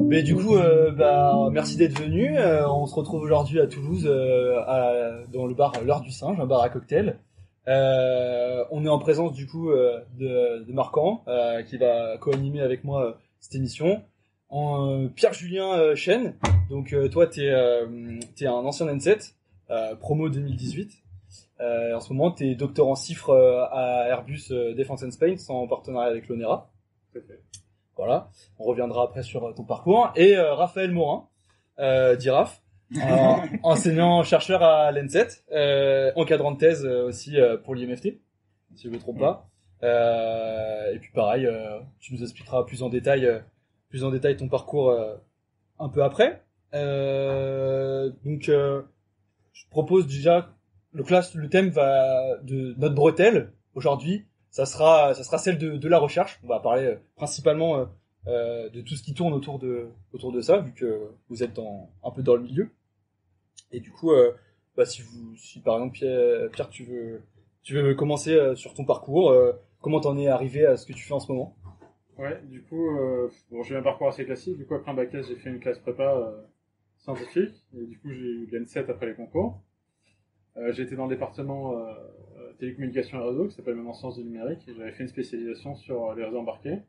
Mais du coup, merci d'être venu. On se retrouve aujourd'hui à Toulouse, dans le bar L'Heure du Singe, un bar à cocktail. On est en présence du coup de Marquand, qui va co-animer avec moi cette émission. Pierre-Julien Chêne. Donc toi, t'es un ancien N7, promo 2018. En ce moment, t'es doctorant cifre à Airbus Defence and Space en partenariat avec l'ONERA. Tout à fait. Voilà, on reviendra après sur ton parcours. Et Raphaël Morin, d'IRAF, enseignant-chercheur à l'N7, encadrant de thèse aussi pour l'IMFT, si je ne me trompe pas. Et puis pareil, tu nous expliqueras plus en détail ton parcours un peu après. Je propose déjà, le thème de notre bretelle aujourd'hui. Ça sera celle de la recherche. On va parler principalement de tout ce qui tourne autour de ça, vu que vous êtes un peu dans le milieu. Et du coup, si par exemple Pierre, tu veux commencer sur ton parcours, comment t'en es arrivé à ce que tu fais en ce moment? Ouais, du coup, j'ai eu un parcours assez classique. Du coup, après un bac S, j'ai fait une classe prépa scientifique. Et du coup, j'ai eu l'N7 après les concours. J'ai été dans le département télécommunications et réseaux, qui s'appelle maintenant sciences du numérique, et j'avais fait une spécialisation sur les réseaux embarqués.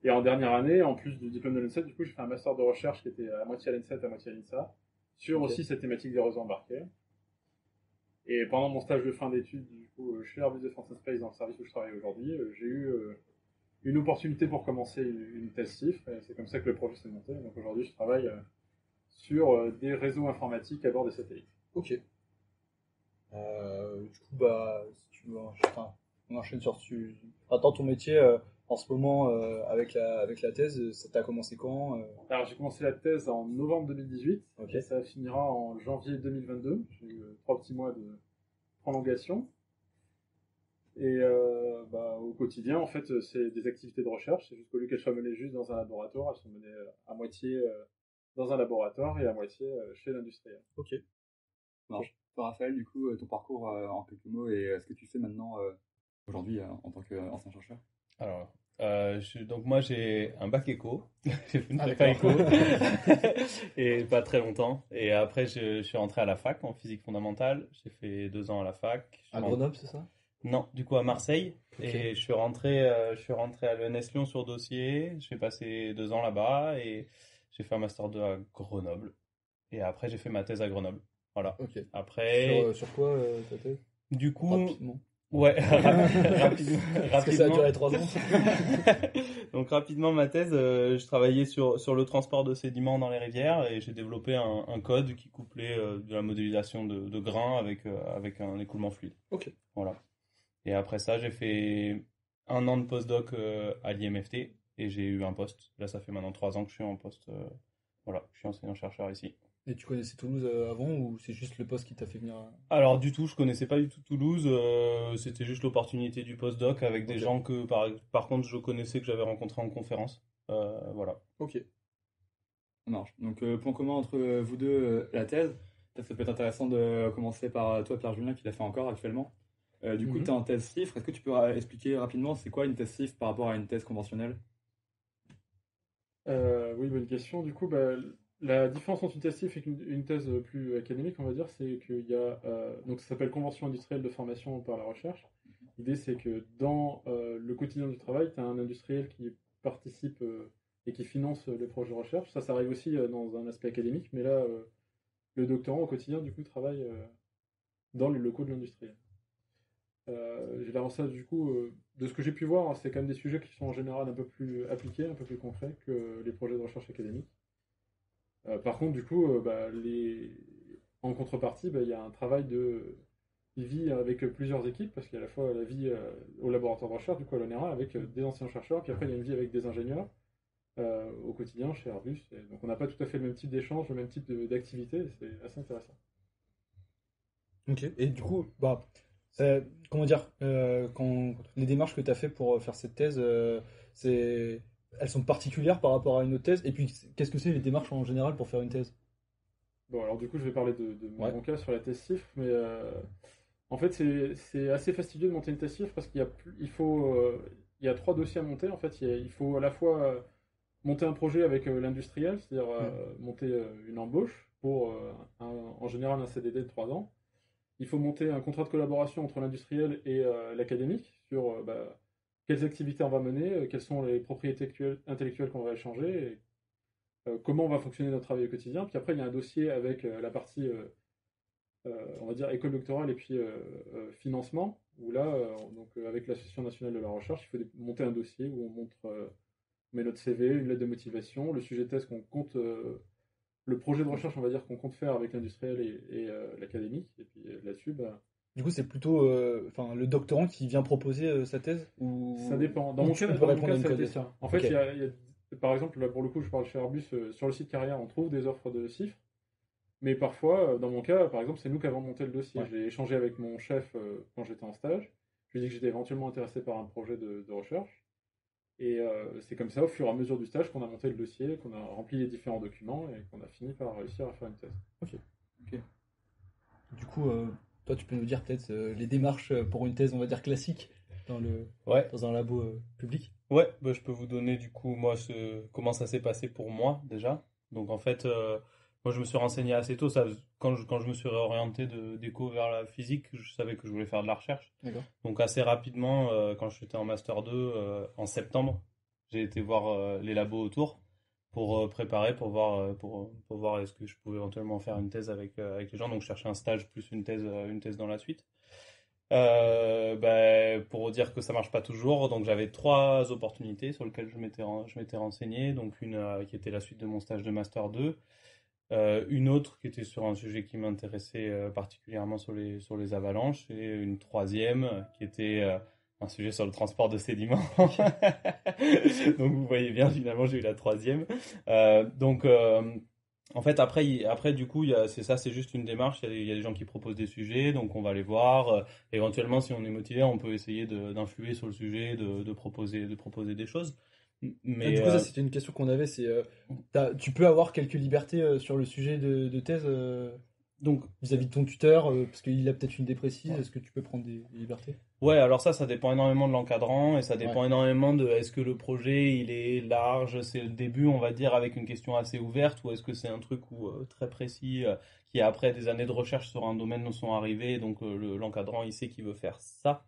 Et en dernière année, en plus du diplôme de l'N7, du coup, j'ai fait un master de recherche qui était à moitié à l'N7, à moitié à l'INSA, sur aussi cette thématique des réseaux embarqués. Et pendant mon stage de fin d'études, du coup, chez Airbus Defence and Space, dans le service où je travaille aujourd'hui, j'ai eu une opportunité pour commencer une thèse CIFRE, et c'est comme ça que le projet s'est monté. Donc aujourd'hui, je travaille sur des réseaux informatiques à bord des satellites. Ok. Du coup, si tu veux, on enchaîne sur attends, ton métier en ce moment avec la thèse, ça t'a commencé quand Alors j'ai commencé la thèse en novembre 2018, Okay. Et ça finira en janvier 2022. J'ai eu 3 petits mois de prolongation. Et au quotidien, en fait, c'est des activités de recherche. C'est juste qu'au lieu qu'elles soient menées juste dans un laboratoire, elles sont menées à moitié dans un laboratoire et à moitié chez l'industriel. Ok. Ça marche. Toi, Raphaël, du coup, ton parcours en quelques mots et ce que tu fais maintenant aujourd'hui en tant qu'ancien chercheur? Alors, donc moi j'ai un bac éco, j'ai fait une Ah, prépa éco d'accord. et pas très longtemps. Et après je suis rentré à la fac en physique fondamentale. J'ai fait 2 ans à la fac. À Grenoble, c'est ça? Non, du coup à Marseille. Ok. Et je suis rentré à l'ENS Lyon sur dossier. J'ai passé 2 ans là-bas et j'ai fait un master 2 à Grenoble. Et après j'ai fait ma thèse à Grenoble. Voilà. Ok. Après, Sur quoi ta thèse? du coup, Rapidement. ouais, rapidement. Parce que ça a duré 3 ans. Donc rapidement ma thèse, je travaillais sur le transport de sédiments dans les rivières et j'ai développé un code qui couplait de la modélisation de grains avec un écoulement fluide. Ok. Voilà. Et après ça, j'ai fait 1 an de postdoc à l'IMFT et j'ai eu un poste. Là, ça fait maintenant 3 ans que je suis en poste. Voilà, je suis enseignant-chercheur ici. Et tu connaissais Toulouse avant ou c'est juste le poste qui t'a fait venir Alors du tout, je connaissais pas du tout Toulouse. C'était juste l'opportunité du postdoc avec des gens que par contre je connaissais, que j'avais rencontrés en conférence. Voilà. Ok. Ça marche. Donc, point commun entre vous deux, la thèse. Peut-être que ça peut être intéressant de commencer par toi, Pierre-Julien, qui l'a fait encore actuellement. Du coup, tu es en thèse CIFRE. Est-ce que tu peux expliquer rapidement c'est quoi une thèse CIFRE par rapport à une thèse conventionnelle? Oui, bonne question. Du coup, la différence entre une thèse CIFRE et une thèse plus académique, on va dire, c'est qu'il y a donc ça s'appelle Convention industrielle de formation par la recherche. L'idée, c'est que dans le quotidien du travail, tu as un industriel qui participe et qui finance les projets de recherche. Ça arrive aussi dans un aspect académique, mais là, le doctorant au quotidien, du coup, travaille dans les locaux de l'industriel. J'ai l'avantage, du coup, de ce que j'ai pu voir, hein, c'est quand même des sujets qui sont en général un peu plus appliqués, un peu plus concrets que les projets de recherche académique. Par contre, du coup, en contrepartie, il y a un travail de vie avec plusieurs équipes, parce qu'il y a à la fois la vie au laboratoire de recherche, du coup à l'ONERA, avec des anciens chercheurs, puis après il y a une vie avec des ingénieurs au quotidien chez Airbus. Et donc on n'a pas tout à fait le même type d'échange, le même type d'activité, et c'est assez intéressant. Ok. Et du coup, comment dire, quand les démarches que tu as fait pour faire cette thèse, elles sont particulières par rapport à une autre thèse. Et puis, qu'est-ce que c'est les démarches en général pour faire une thèse? Bon, alors du coup, je vais parler de mon Ouais. cas sur la thèse CIFRE, mais en fait, c'est assez fastidieux de monter une thèse CIFRE parce qu'il y a 3 dossiers à monter. En fait, il faut à la fois monter un projet avec l'industriel, c'est-à-dire monter une embauche pour en général un CDD de 3 ans. Il faut monter un contrat de collaboration entre l'industriel et l'académique sur quelles activités on va mener, quelles sont les propriétés intellectuelles qu'on va échanger, et, comment va fonctionner notre travail au quotidien. Puis après, il y a un dossier avec la partie, on va dire, école doctorale et puis financement, où là, avec l'Association nationale de la recherche, il faut monter un dossier où on montre, on met notre CV, une lettre de motivation, le sujet de thèse qu'on compte, le projet de recherche, on va dire, qu'on compte faire avec l'industriel et l'académique. Et puis là-dessus, Du coup, c'est plutôt le doctorant qui vient proposer sa thèse ou... ça dépend. Dans Ou mon tu cas, peux dans mon répondre à cas une ça a été candidature. ça. En fait, Ok. il y a, par exemple, là, pour le coup, je parle chez Airbus, sur le site carrière, on trouve des offres de CIFRE. Mais parfois, dans mon cas, par exemple, c'est nous qui avons monté le dossier. Ouais. J'ai échangé avec mon chef quand j'étais en stage. Je lui ai dit que j'étais éventuellement intéressé par un projet de recherche. Et c'est comme ça, au fur et à mesure du stage, qu'on a monté le dossier, qu'on a rempli les différents documents et qu'on a fini par réussir à faire une thèse. Du coup, toi, tu peux nous dire peut-être les démarches pour une thèse, on va dire classique, Ouais. dans un labo public. Ouais, je peux vous donner du coup moi comment ça s'est passé pour moi déjà. Donc en fait, moi je me suis renseigné assez tôt. Quand je me suis réorienté d'éco vers la physique, je savais que je voulais faire de la recherche. D'accord. Donc assez rapidement, quand j'étais en master 2 en septembre, j'ai été voir les labos autour pour préparer, pour voir est-ce que je pouvais éventuellement faire une thèse avec les gens. Donc je cherchais un stage plus une thèse dans la suite. Pour dire que ça marche pas toujours, donc j'avais 3 opportunités sur lesquelles je m'étais renseigné. Donc une qui était la suite de mon stage de master 2, une autre qui était sur un sujet qui m'intéressait particulièrement sur les avalanches, et une troisième qui était un sujet sur le transport de sédiments. Donc vous voyez bien, finalement j'ai eu la troisième. En fait, après du coup, c'est juste une démarche. Il y a des gens qui proposent des sujets, donc on va les voir. Éventuellement, si on est motivé, on peut essayer d'influer sur le sujet, de proposer des choses. Mais Du coup, ça, c'était une question qu'on avait. Tu peux avoir quelques libertés sur le sujet de thèse donc, vis-à-vis de ton tuteur, parce qu'il a peut-être une idée précise. Ouais. Est-ce que tu peux prendre des libertés? ouais, alors ça dépend énormément de l'encadrant et ça dépend énormément de est-ce que le projet il est large, c'est le début, on va dire, avec une question assez ouverte, ou est-ce que c'est un truc très précis qui après des années de recherche sur un domaine nous sont arrivés, donc l'encadrant il sait qu'il veut faire ça.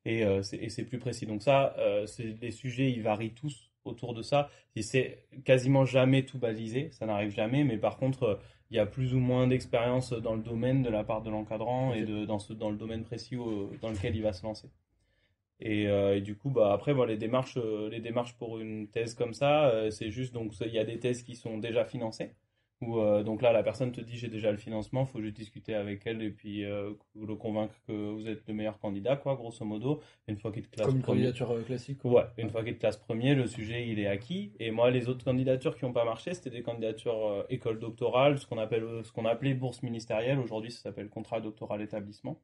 Et c'est plus précis. Donc ça, les sujets, ils varient tous autour de ça. Et c'est quasiment jamais tout balisé, ça n'arrive jamais, mais par contre, il y a plus ou moins d'expérience dans le domaine de la part de l'encadrant et dans le domaine précis dans lequel il va se lancer. Et du coup, après, moi, les démarches pour une thèse comme ça, c'est juste, donc il y a des thèses qui sont déjà financées. Donc là, la personne te dit j'ai déjà le financement, il faut juste discuter avec elle et puis le convaincre que vous êtes le meilleur candidat, quoi, grosso modo. Une fois qu'il te classe Comme une premier, candidature classique. ouais, une fois qu'il te classe premier, le sujet il est acquis. Et moi, les autres candidatures qui n'ont pas marché, c'était des candidatures école doctorale, ce qu'on appelait bourse ministérielle. Aujourd'hui, ça s'appelle contrat doctoral établissement.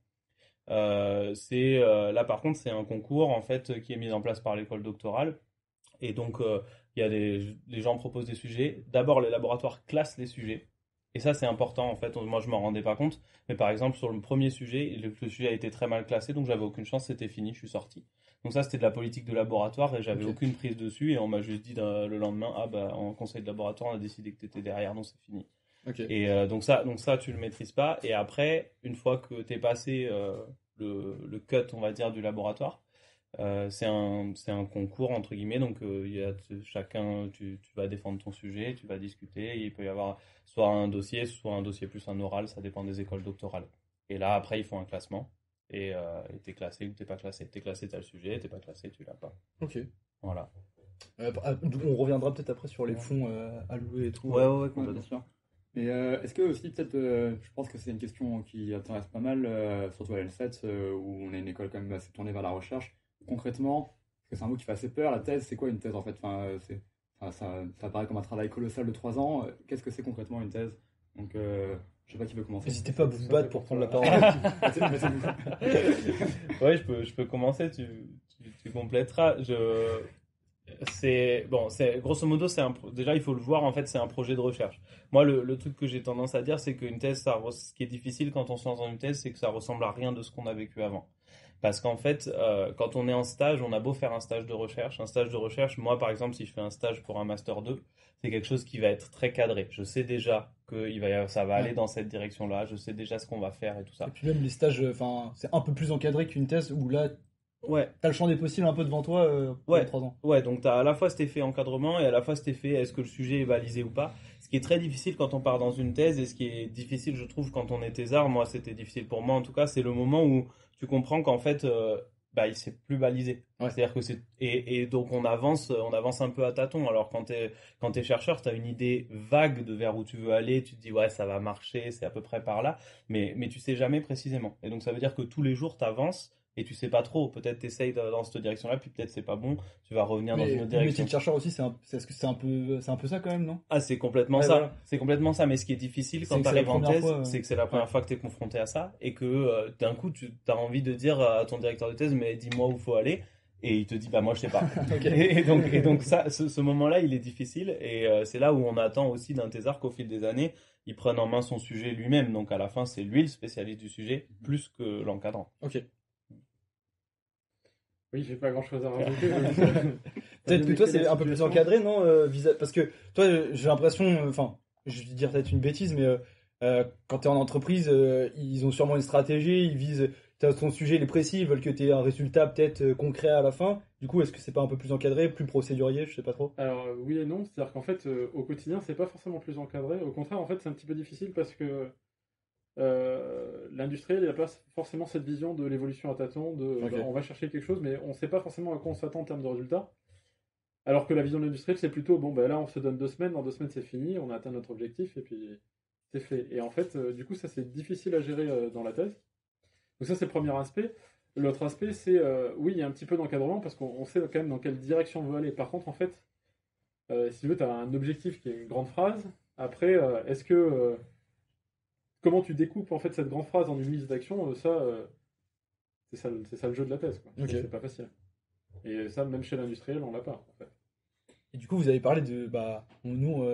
Là, par contre, c'est un concours en fait qui est mis en place par l'école doctorale. Et donc, il y a les gens proposent des sujets. D'abord, les laboratoires classent les sujets. Et ça, c'est important, en fait. Moi, je m'en rendais pas compte. Mais par exemple, sur le premier sujet, le sujet a été très mal classé, donc j'avais aucune chance, c'était fini, je suis sorti. Donc ça, c'était de la politique de laboratoire et j'avais aucune prise dessus. Et on m'a juste dit le lendemain, en conseil de laboratoire, on a décidé que tu étais derrière, donc c'est fini. Okay. Et donc ça, tu le maîtrises pas. Et après, une fois que tu es passé le cut, on va dire, du laboratoire, c'est un concours entre guillemets, donc chacun, tu vas défendre ton sujet, tu vas discuter, et il peut y avoir soit un dossier plus un oral, ça dépend des écoles doctorales. Et là après ils font un classement et t'es classé ou t'es pas classé. T'es classé, t'as le sujet, t'es pas classé, tu l'as pas. Ok. Voilà. On reviendra peut-être après sur les fonds alloués et tout. Ouais, bien sûr. Et est-ce que aussi peut-être, je pense que c'est une question qui intéresse pas mal, surtout à l'ENSET où on est une école quand même assez tournée vers la recherche. Concrètement, parce que c'est un mot qui fait assez peur, la thèse, c'est quoi une thèse en fait? Ça paraît comme un travail colossal de 3 ans. Qu'est-ce que c'est concrètement une thèse? Donc, je sais pas qui veut commencer. N'hésitez pas à vous battre pour prendre la parole. Ouais, je peux commencer, tu compléteras. Grosso modo, déjà il faut le voir, en fait, c'est un projet de recherche. Moi, le truc que j'ai tendance à dire, c'est qu'une thèse, ce qui est difficile quand on se lance dans une thèse, c'est que ça ressemble à rien de ce qu'on a vécu avant. Parce qu'en fait, quand on est en stage, on a beau faire un stage de recherche. Un stage de recherche, moi par exemple, si je fais un stage pour un Master 2, c'est quelque chose qui va être très cadré. Je sais déjà que ça va aller Ouais. dans cette direction-là, je sais déjà ce qu'on va faire et tout Et ça. puis même les stages, enfin, c'est un peu plus encadré qu'une thèse où là, Ouais, t'as le champ des possibles un peu devant toi pour les ouais, 3 ans. ouais, donc tu as à la fois cet effet encadrement et à la fois cet effet est-ce que le sujet est balisé ou pas. Ce qui est très difficile quand on part dans une thèse et ce qui est difficile, je trouve, quand on est thésard, moi c'était difficile pour moi en tout cas, c'est le moment où tu comprends qu'en fait, il s'est plus balisé. Ouais. C'est-à-dire que et donc on avance un peu à tâtons. Alors quand t'es chercheur, tu as une idée vague de vers où tu veux aller, tu te dis ouais, ça va marcher, c'est à peu près par là, mais tu sais jamais précisément. Et donc ça veut dire que tous les jours tu avances. Et tu sais pas trop, peut-être t'essayes dans cette direction-là, puis peut-être c'est pas bon, tu vas revenir dans Mais une autre le métier direction. de chercheur aussi, est-ce que c'est un peu ça quand même, non? Ah, c'est complètement Ouais, ça. voilà. C'est complètement ça. Mais ce qui est difficile C'est quand que tu c'est la arrives en première thèse, fois, c'est que c'est la première ouais. fois que tu es confronté à ça et que d'un coup, tu as envie de dire à ton directeur de thèse, mais dis-moi où faut aller. Et il te dit, bah moi je sais pas. Ok. Et donc ça, ce moment-là, il est difficile. Et c'est là où on attend aussi d'un thésard qu'au fil des années, il prenne en main son sujet lui-même. Donc à la fin, c'est lui le spécialiste du sujet, plus que l'encadrant. Ok. Oui, j'ai pas grand-chose à rajouter. Peut-être que toi c'est un peu plus encadré, non parce que toi j'ai l'impression, enfin, je vais dire peut-être une bêtise, mais quand tu es en entreprise, ils ont sûrement une stratégie, ils visent, ton sujet il est précis, ils veulent que tu aies un résultat peut-être concret à la fin. Du coup, est-ce que c'est pas un peu plus encadré, plus procédurier, je sais pas trop. Alors oui et non, c'est-à-dire qu'en fait au quotidien c'est pas forcément plus encadré, au contraire en fait c'est un petit peu difficile parce que l'industriel il n'a pas forcément cette vision de l'évolution à tâtons, Ok. on va chercher quelque chose mais on sait pas forcément à quoi on s'attend en termes de résultats, alors que la vision de l'industriel c'est plutôt bon ben là on se donne 2 semaines, dans 2 semaines c'est fini, on a atteint notre objectif et puis c'est fait. Et en fait du coup ça c'est difficile à gérer dans la thèse. Donc ça c'est le premier aspect. L'autre aspect c'est oui il y a un petit peu d'encadrement parce qu'on sait quand même dans quelle direction on veut aller. Par contre en fait si tu veux, tu as un objectif qui est une grande phrase. Après, est-ce que comment tu découpes en fait cette grande phrase en une liste d'actions, c'est ça le jeu de la thèse, quoi. Ok. C'est pas facile. Et ça, même chez l'industriel, on l'a pas, en fait. Et du coup, vous avez parlé de, nous,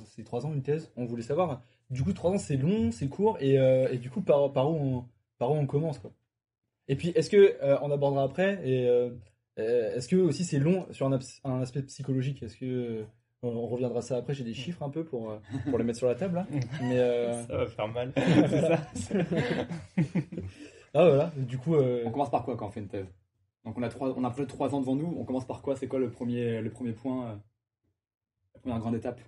c'est 3 ans une thèse. On voulait savoir. Du coup, 3 ans, c'est long, c'est court, et du coup, par où on commence, quoi. Et puis, est-ce que on abordera après, et est-ce que aussi c'est long sur un aspect psychologique? Est-ce que on reviendra ça après? J'ai des chiffres un peu pour les mettre sur la table là. Mais Ça va faire mal. C'est ça. ah voilà. Du coup, On commence par quoi quand on fait une thèse? Donc on a peut-être 3 ans devant nous, on commence par quoi? C'est quoi le premier point, la première grande étape?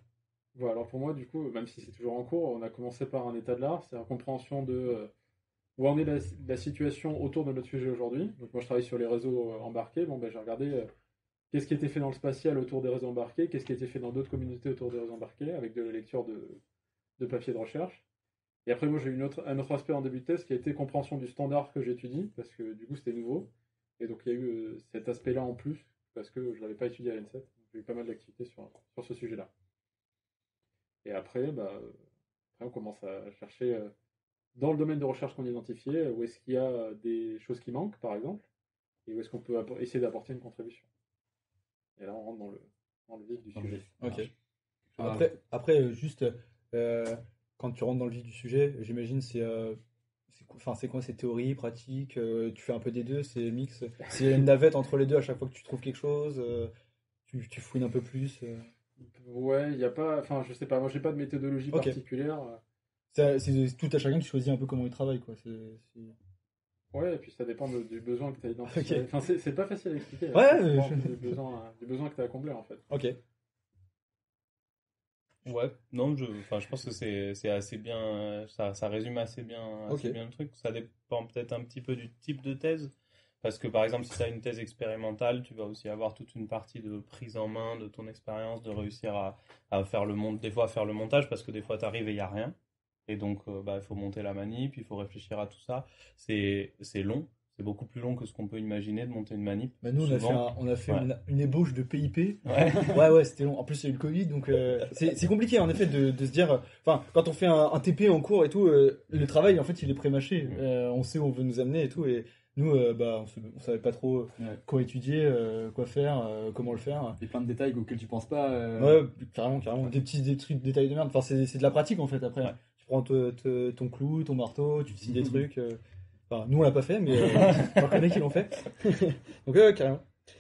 Voilà, alors pour moi, du coup, même si c'est toujours en cours, on a commencé par un état de l'art, c'est la compréhension de où en est la situation autour de notre sujet aujourd'hui. Donc moi, je travaille sur les réseaux embarqués. Bon, ben, j'ai regardé qu'est-ce qui a été fait dans le spatial autour des réseaux embarqués, qu'est-ce qui a été fait dans d'autres communautés autour des réseaux embarqués, avec de la lecture de papiers de recherche. Et après, moi, j'ai eu un autre aspect en début de thèse qui a été compréhension du standard que j'étudie, parce que du coup, c'était nouveau. Et donc, il y a eu cet aspect-là en plus, parce que je ne l'avais pas étudié à l'ENSET. J'ai eu pas mal d'activités sur ce sujet-là. Et après, après, on commence à chercher dans le domaine de recherche qu'on a identifié, où est-ce qu'il y a des choses qui manquent, par exemple, et où est-ce qu'on peut essayer d'apporter une contribution. Et là, on rentre dans le vif du Dans le sujet. vif. ok. Ah, Après, juste quand tu rentres dans le vif du sujet, j'imagine c'est quoi, c'est théorie, pratique, tu fais un peu des deux, c'est mix. C'est une navette entre les deux à chaque fois que tu trouves quelque chose, tu fouines un peu plus. Ouais, il n'y a pas. Enfin, je sais pas, moi, j'ai pas de méthodologie Ok. particulière. C'est tout à chacun qui choisit un peu comment il travaille, quoi. Ouais, et puis ça dépend du besoin que tu as identifié. Ok. Enfin, c'est pas facile à expliquer. Ouais, Ça dépend je- du besoin que tu as à combler, en fait. Ok. Ouais, non, je pense que c'est assez bien, ça résume assez bien Ok. le truc. Ça dépend peut-être un petit peu du type de thèse, parce que par exemple, si tu as une thèse expérimentale, tu vas aussi avoir toute une partie de prise en main de ton expérience, de réussir à faire des fois à faire le montage, parce que des fois tu arrives et il n'y a rien. Et donc, il faut monter la manip, il faut réfléchir à tout ça. C'est long, c'est beaucoup plus long que ce qu'on peut imaginer de monter une manip. Bah, nous, souvent. on a fait Ouais. une ébauche de PIP. Ouais. Ouais, c'était long. En plus, il y a eu le Covid, donc c'est compliqué en effet de se dire. Enfin, quand on fait un TP en cours et tout, le travail en fait il est pré-mâché. On sait où on veut nous amener et tout. Et nous, on savait pas trop quoi étudier, quoi faire, comment le faire. Il y a plein de détails auxquels tu penses pas. Ouais, carrément. Des trucs, détails de merde. Enfin, c'est de la pratique en fait après. Ouais. Tu prends ton clou, ton marteau, tu scies des trucs. Enfin, nous on l'a pas fait, mais j'en connais qui l'ont fait. Donc carrément.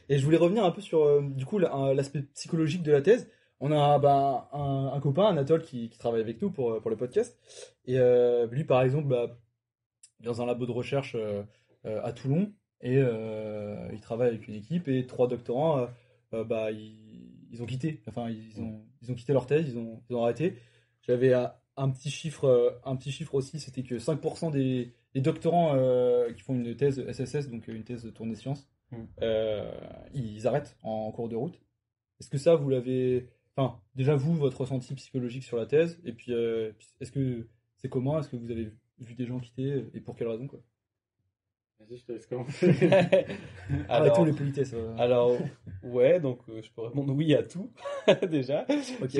Et je voulais revenir un peu sur du coup l'aspect psychologique de la thèse. On a un copain, Anatole, qui travaille avec nous pour le podcast. Et lui, par exemple, dans un labo de recherche à Toulon, et il travaille avec une équipe et 3 doctorants, ils ont quitté. Enfin, ils ont quitté leur thèse, ils ont arrêté. J'avais un petit chiffre aussi, c'était que 5% des doctorants qui font une thèse SSS, donc une thèse de tournée sciences, ils arrêtent en cours de route. Est-ce que ça, vous l'avez... Enfin, déjà vous, votre ressenti psychologique sur la thèse, et puis est-ce que c'est comment? Est-ce que vous avez vu des gens quitter, et pour quelle raison, quoi? Vas-y, je te laisse commencer. Arrêtons les politesses. Alors, ouais, donc je peux répondre oui à tout, déjà. Ok.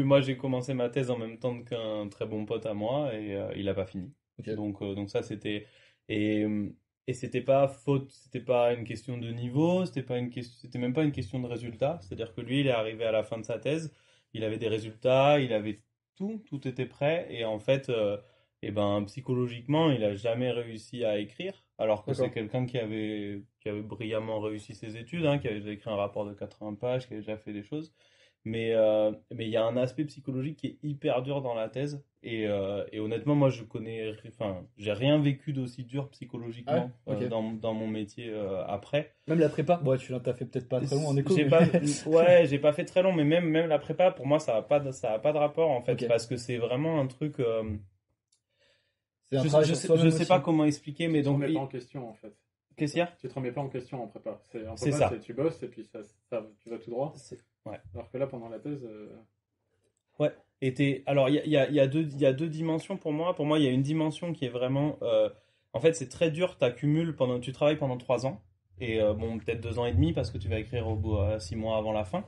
Moi j'ai commencé ma thèse en même temps qu'un très bon pote à moi et il a pas fini. Ok. Donc ça c'était et c'était pas faute, c'était pas une question de niveau, c'était même pas une question de résultat. C'est-à-dire que lui il est arrivé à la fin de sa thèse, il avait des résultats, il avait tout était prêt et en fait et ben psychologiquement il a jamais réussi à écrire alors que D'accord. c'est quelqu'un qui avait brillamment réussi ses études, qui avait déjà écrit un rapport de 80 pages, qui avait déjà fait des choses. Mais il y a un aspect psychologique qui est hyper dur dans la thèse. Et honnêtement, moi, j'ai rien vécu d'aussi dur psychologiquement Ah ouais, ok. dans mon métier après. Même la prépa, bon, tu t'as fait peut-être pas très long en éco, J'ai mais... pas, ouais, j'ai pas fait très long, mais même la prépa, pour moi, ça a pas de rapport en fait, Ok. parce que c'est vraiment un truc. C'est un travail Je sur sais, soi-même je sais aussi. pas comment expliquer, mais Tu te donc, remets pas en question, en fait. qu'est-ce qu'il y a? Tu te remets pas en question en prépa. En C'est prépa, ça. tu bosses et puis tu vas tout droit. Ouais. Alors que là, pendant la thèse, Ouais. Alors, il y a deux dimensions pour moi. Pour moi, il y a une dimension qui est vraiment. En fait, c'est très dur. Tu travailles pendant 3 ans. Et bon, peut-être 2 ans et demi parce que tu vas écrire au bout 6 mois avant la fin.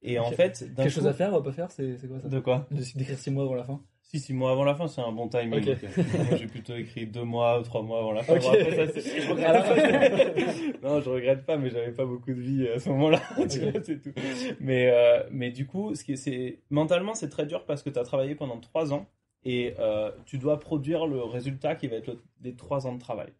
Et en Ok. fait, d'un Quelque chose coup- à faire, pas faire, c'est quoi ça? De quoi? D'écrire 6 mois avant la fin? Si, 6 mois avant la fin, c'est un bon timing. Ok. Moi, j'ai plutôt écrit 2 mois ou 3 mois avant la fin. Ok. Bon, après, ça, je regrette pas. Non, je regrette pas, mais j'avais pas beaucoup de vie à ce moment-là. Tu vois, c'est tout. Mais du coup, mentalement, c'est très dur parce que tu as travaillé pendant 3 ans et tu dois produire le résultat qui va être des 3 ans de travail.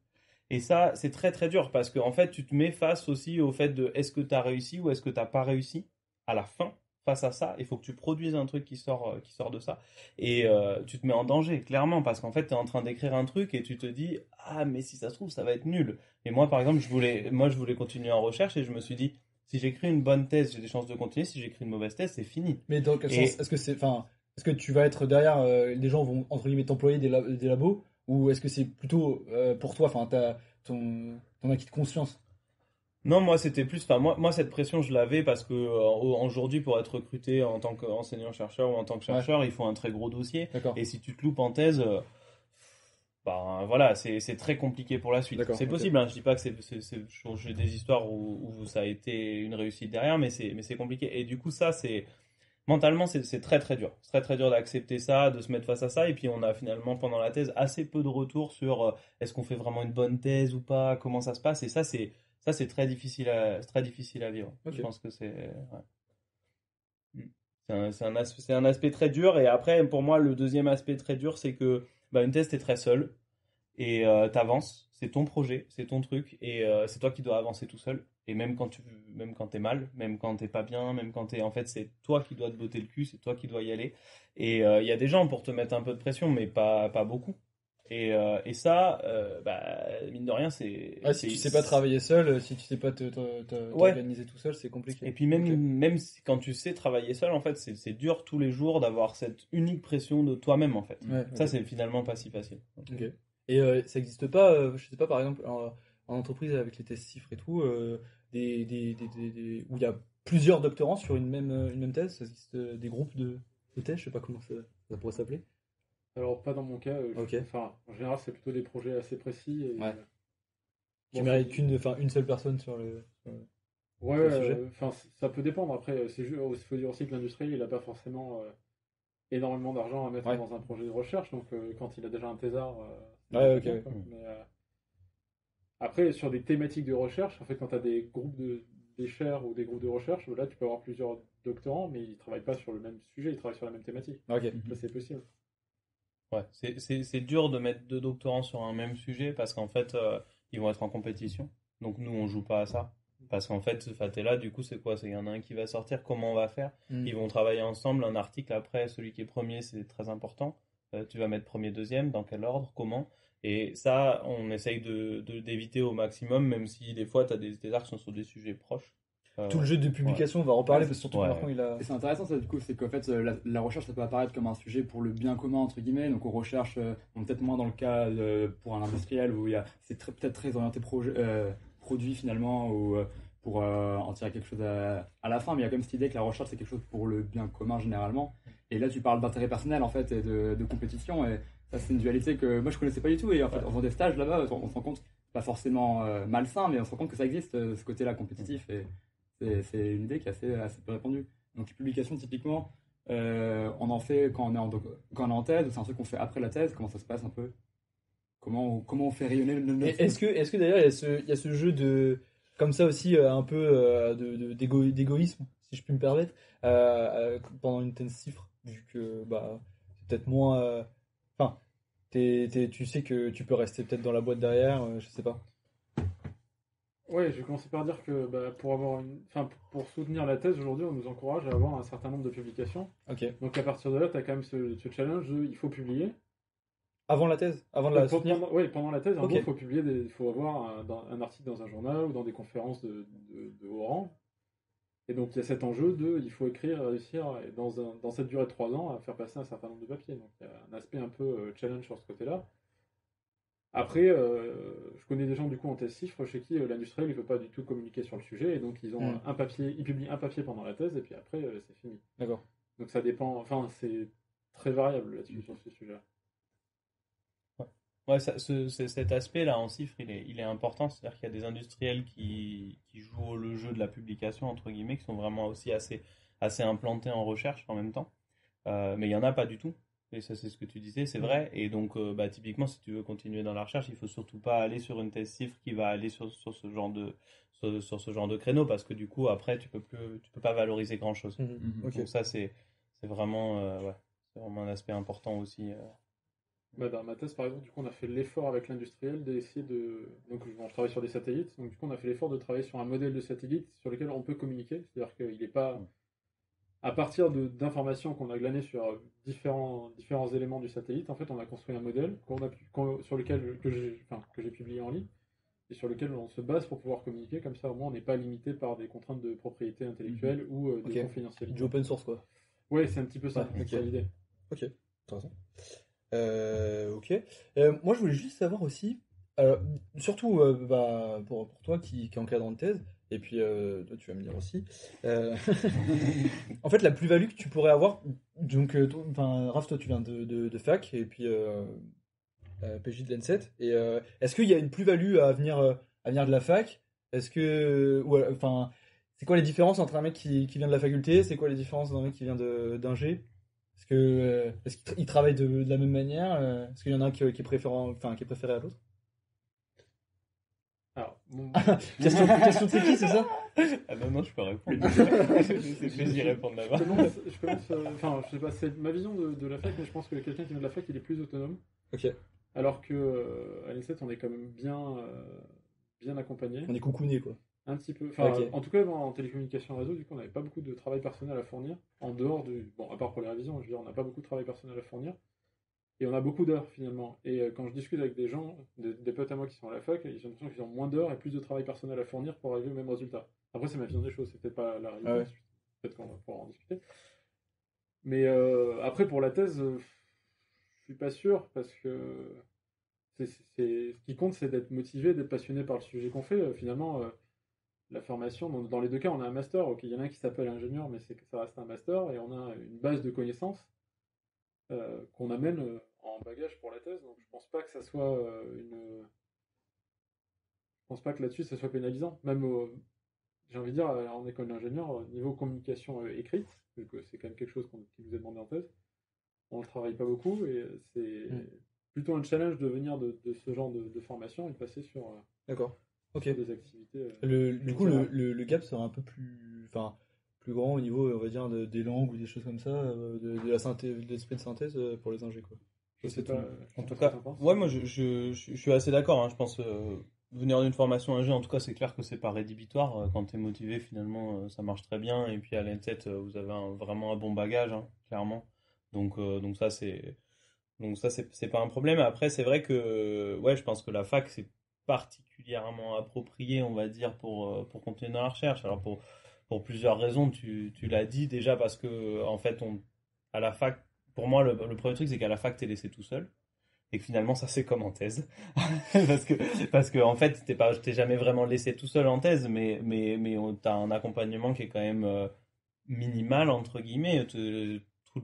Et ça, c'est très très dur parce qu'en fait, tu te mets face aussi au fait de est-ce que tu as réussi ou est-ce que tu n'as pas réussi à la fin. Face à ça, il faut que tu produises un truc qui sort de ça. Et tu te mets en danger, clairement, parce qu'en fait, tu es en train d'écrire un truc et tu te dis, ah, mais si ça se trouve, ça va être nul. Et moi, par exemple, je voulais continuer en recherche et je me suis dit, si j'écris une bonne thèse, j'ai des chances de continuer. Si j'écris une mauvaise thèse, c'est fini. Mais dans quel Et- sens? Est-ce que tu vas être derrière, les gens vont entre guillemets t'employer des labos, ou est-ce que c'est plutôt pour toi, enfin, ton acquis de conscience? Non, moi, c'était plus. Enfin, moi, cette pression, je l'avais parce que aujourd'hui, pour être recruté en tant qu'enseignant-chercheur ou en tant que chercheur, il faut un très gros dossier. D'accord. Et si tu te loupes en thèse, ben voilà, c'est très compliqué pour la suite. D'accord, C'est ok. possible, hein, je dis pas que j'ai des histoires où ça a été une réussite derrière, mais c'est compliqué. Et du coup, ça, mentalement, c'est très très dur. C'est très très dur d'accepter ça, de se mettre face à ça. Et puis, on a finalement, pendant la thèse, assez peu de retours sur est-ce qu'on fait vraiment une bonne thèse ou pas, comment ça se passe. Et ça, c'est très difficile à vivre. Ok. Je pense que ouais. C'est un aspect très dur. Et après, pour moi, le deuxième aspect très dur, c'est que une thèse, t'es très seul et t'avances. C'est ton projet, c'est ton truc et c'est toi qui dois avancer tout seul. Et même quand t'es mal, même quand t'es pas bien, même quand en fait, c'est toi qui dois te botter le cul, c'est toi qui dois y aller. Et il y a des gens pour te mettre un peu de pression, mais pas beaucoup. Et ça, mine de rien, Ah, si tu sais pas travailler seul, si tu sais pas t'organiser tout seul, c'est compliqué. Et puis même quand tu sais travailler seul, en fait, c'est dur tous les jours d'avoir cette unique pression de toi-même, en fait. Ouais, Ça, ok. c'est finalement pas si facile. Ok. Et ça existe pas, je sais pas, par exemple, en entreprise avec les tests chiffres et tout, où il y a plusieurs doctorants sur une même thèse, ça existe des groupes de thèses, je sais pas comment ça pourrait s'appeler. alors pas dans mon cas. Ok. Enfin, en général, c'est plutôt des projets assez précis. Et, Ouais. Tu bon, mérites une seule personne sur le. ouais, sur le sujet. enfin, ça peut dépendre. Après, il faut dire aussi que l'industriel, il n'a pas forcément énormément d'argent à mettre Ouais. dans un projet de recherche. Donc, quand il a déjà un thésard, c'est Ouais, déjà ok, bien, ouais. quoi. Mais, après, sur des thématiques de recherche, en fait, quand tu as des groupes des chaires ou des groupes de recherche, là, tu peux avoir plusieurs doctorants, mais ils travaillent pas sur le même sujet, ils travaillent sur la même thématique. Ok. Ça, c'est possible. Ouais, c'est dur de mettre 2 doctorants sur un même sujet parce qu'en fait, ils vont être en compétition. Donc nous, on joue pas à ça. Parce qu'en fait, Fatela, du coup, c'est quoi? C'est qu'il y en a un qui va sortir, comment on va faire? Ils vont travailler ensemble, un article après, celui qui est premier, c'est très important. Tu vas mettre premier, deuxième, dans quel ordre, comment? Et ça, on essaye d'éviter au maximum, même si des fois, tu as des arcs qui sont sur des sujets proches. Tout le jeu de publication, on va en reparler, Ouais, parce que surtout ouais. que Marquand, il a... Et c'est intéressant ça du coup, c'est qu'en fait la recherche ça peut apparaître comme un sujet pour le bien commun entre guillemets, donc on recherche bon, peut-être moins dans le cas pour un industriel où c'est peut-être très orienté produit finalement ou pour en tirer quelque chose à la fin, mais il y a quand même cette idée que la recherche c'est quelque chose pour le bien commun généralement. Et là tu parles d'intérêt personnel en fait et de compétition, et ça c'est une dualité que moi je connaissais pas du tout, et en fait en faisant des stages là-bas on se rend compte, c'est pas forcément malsain, mais on se rend compte que ça existe ce côté-là compétitif, et c'est une idée qui est assez peu répandue. Donc, les publications, typiquement, on en fait quand on est en thèse, ou c'est un truc qu'on fait après la thèse? Comment ça se passe un peu? Comment on fait rayonner notre... Est-ce que d'ailleurs, il y a ce jeu de... Comme ça aussi, un peu d'égoïsme, si je puis me permettre, pendant une thèse cifre, vu que bah, c'est peut-être moins... Enfin, tu sais que tu peux rester peut-être dans la boîte derrière, je sais pas. Ouais, je vais commencer par dire que pour soutenir la thèse, aujourd'hui, on nous encourage à avoir un certain nombre de publications. Ok. Donc à partir de là, tu as quand même ce challenge de il faut publier. Avant la thèse? Avant de la soutenir? Pendant la thèse, en Ok. gros, il faut avoir un article dans un journal ou dans des conférences de haut rang. Et donc il y a cet enjeu il faut écrire, réussir, et dans cette durée de 3 ans, à faire passer un certain nombre de papiers. Donc il y a un aspect un peu challenge sur ce côté-là. Après, je connais des gens du coup en thèse cifre chez qui l'industriel ne peut pas du tout communiquer sur le sujet, et donc ils ont un papier, ils publient un papier pendant la thèse, et puis après c'est fini. D'accord. Donc ça dépend, enfin c'est très variable là-dessus sur ce sujet-là. Ouais, cet aspect-là en cifre, il est important. C'est-à-dire qu'il y a des industriels qui jouent le jeu de la publication, entre guillemets, qui sont vraiment aussi assez implantés en recherche en même temps. Mais il n'y en a pas du tout. Et ça, c'est ce que tu disais, c'est vrai. Et donc, bah, typiquement, si tu veux continuer dans la recherche, il faut surtout pas aller sur une thèse cifre qui va aller sur ce genre de créneau, parce que du coup, après, tu peux pas valoriser grand-chose. Ok. Donc ça, c'est vraiment, ouais, c'est vraiment un aspect important aussi. Dans ma thèse, par exemple, du coup, on a fait l'effort avec l'industriel d'essayer de. Donc, on travaille sur des satellites. Donc, du coup, on a fait l'effort de travailler sur un modèle de satellite sur lequel on peut communiquer. C'est-à-dire qu'il n'est pas. À partir d'informations qu'on a glanées sur différents éléments du satellite, en fait, on a construit un modèle sur lequel que j'ai publié en ligne et sur lequel on se base pour pouvoir communiquer. Comme ça, au moins, on n'est pas limité par des contraintes de propriété intellectuelle ou de confidentialité. Du open source, quoi. Ouais, c'est un petit peu ça. Ouais, C'est l'idée. Ok, t'as raison. Ok. Moi, je voulais juste savoir aussi, surtout pour toi qui encadre en thèse, et puis toi, tu vas me dire aussi, en fait, la plus-value que tu pourrais avoir, donc, Raph, toi, tu viens de fac, et puis PJ de l'ENSET, et est-ce qu'il y a une plus-value à venir de la fac? Est-ce que, c'est quoi les différences entre un mec qui vient de la faculté? C'est quoi les différences d'un mec qui vient d'ingé? Est-ce qu'ils travaillent de la même manière? Est-ce qu'il y en a un qui est préféré à l'autre? Alors, Question tricky, c'est ça? Ah non, je peux répondre. C'est fait d'y répondre là-bas. Je commence, je sais pas, c'est ma vision de la fac, mais je pense que quelqu'un qui vient de la fac, il est plus autonome. Ok. Alors que à l'ENSET, on est quand même bien accompagné. On est coucouné, quoi. Un petit peu. Ok. En tout cas, en télécommunication réseau, du coup, on n'avait pas beaucoup de travail personnel à fournir. En dehors bon, à part pour les révisions, je veux dire, on n'a pas beaucoup de travail personnel à fournir. Et on a beaucoup d'heures, finalement. Et quand je discute avec des gens, des potes à moi qui sont à la fac, ils ont l'impression qu'ils ont moins d'heures et plus de travail personnel à fournir pour arriver au même résultat. Après, c'est ma vision des choses, c'est peut-être pas la réalité. Ah ouais. Peut-être qu'on va pouvoir en discuter. Mais après, pour la thèse, je suis pas sûr, parce que ce qui compte, c'est d'être motivé, d'être passionné par le sujet qu'on fait. Finalement, la formation, dans les deux cas, on a un master. Ok, il y en a un qui s'appelle ingénieur, mais ça reste un master, et on a une base de connaissances qu'on amène en bagage pour la thèse. Donc je pense pas que ça soit je pense pas que là-dessus ça soit pénalisant. Même j'ai envie de dire en école d'ingénieur, niveau communication écrite, vu que c'est quand même quelque chose qui nous est demandé en thèse, on ne travaille pas beaucoup, et c'est plutôt un challenge de venir de ce genre de formation et de passer sur D'accord. Ok. des activités. Du coup, le gap sera un peu plus grand au niveau, on va dire, des langues ou des choses comme ça, de la synthèse, de l'esprit de synthèse pour les ingés, quoi. Je sais pas. En tout cas, ouais, moi je suis assez d'accord. Hein. Je pense venir d'une formation ingé, en tout cas, c'est clair que c'est pas rédhibitoire. Quand tu es motivé, finalement, ça marche très bien. Et puis à l'ENSET, vous avez vraiment un bon bagage, hein, clairement. Donc ça, c'est pas un problème. Après, c'est vrai que ouais, je pense que la fac, c'est particulièrement approprié, on va dire, pour continuer dans la recherche. Alors pour plusieurs raisons, tu l'as dit déjà parce que en fait, à la fac, pour moi, le premier truc, c'est qu'à la fac, t'es laissé tout seul. Et que finalement, ça c'est comme en thèse. parce que en fait, t'es jamais vraiment laissé tout seul en thèse, mais t'as un accompagnement qui est quand même minimal, entre guillemets.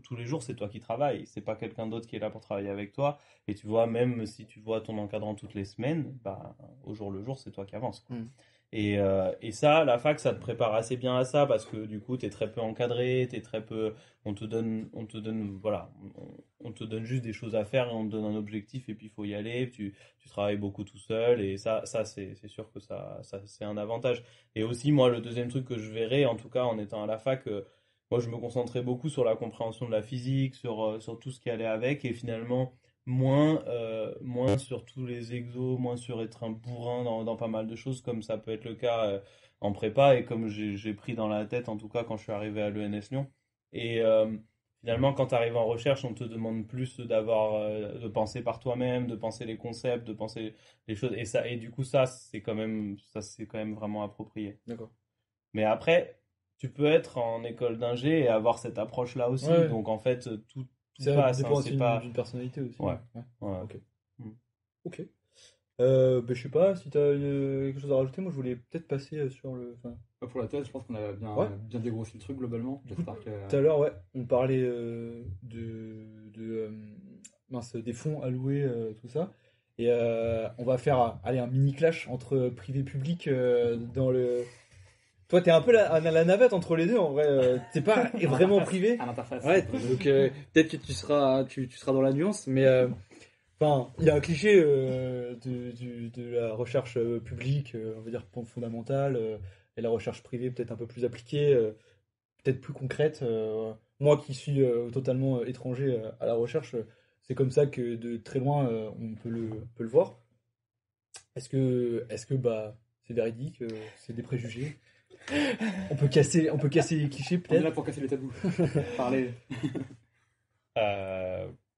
Tous les jours, c'est toi qui travailles. C'est pas quelqu'un d'autre qui est là pour travailler avec toi. Et tu vois, même si tu vois ton encadrant toutes les semaines, bah, au jour le jour, c'est toi qui avances. Quoi. Et ça, la fac, ça te prépare assez bien à ça parce que du coup, t'es très peu encadré, t'es très peu. Voilà, on te donne juste des choses à faire et on te donne un objectif et puis il faut y aller. Tu travailles beaucoup tout seul et ça c'est sûr que ça c'est un avantage. Et aussi, moi, le deuxième truc que je verrais, en tout cas en étant à la fac, moi, je me concentrais beaucoup sur la compréhension de la physique, sur tout ce qui allait avec et finalement moins sur tous les exos, moins sur être un bourrin dans pas mal de choses, comme ça peut être le cas en prépa et comme j'ai pris dans la tête, en tout cas, quand je suis arrivé à l'ENS Lyon. Et finalement, quand tu arrives en recherche, on te demande plus de penser par toi-même, de penser les concepts, de penser les choses. Et du coup, ça, c'est quand même vraiment approprié. D'accord. Mais après, tu peux être en école d'ingé et avoir cette approche-là aussi. Ouais. Donc, en fait, tout Ça passe. dépend Hein, aussi c'est pas... d'une personnalité aussi. Ouais. Ouais. Ouais. Ok. Mm. Ok. Je sais pas si tu as quelque chose à rajouter. Moi, je voulais peut-être passer sur le. Enfin, Pour la thèse, je pense qu'on a bien dégrossi le truc globalement. J'espère que. tout à l'heure, ouais, on parlait mince, des fonds alloués, tout ça. Et on va faire allez, un mini clash entre privé et public dans le. Toi, t'es un peu la navette entre les deux, en vrai. T'es pas vraiment privé. À l'interface. Ouais, donc peut-être que tu seras dans la nuance, mais enfin, il y a un cliché de la recherche publique, on va dire fondamentale, et la recherche privée peut-être un peu plus appliquée, peut-être plus concrète. Moi qui suis totalement étranger à la recherche, c'est comme ça que de très loin on peut le voir. Est-ce que bah c'est véridique, c'est des préjugés? On peut casser les clichés On est là peut-être. pour casser les tabous. Parler.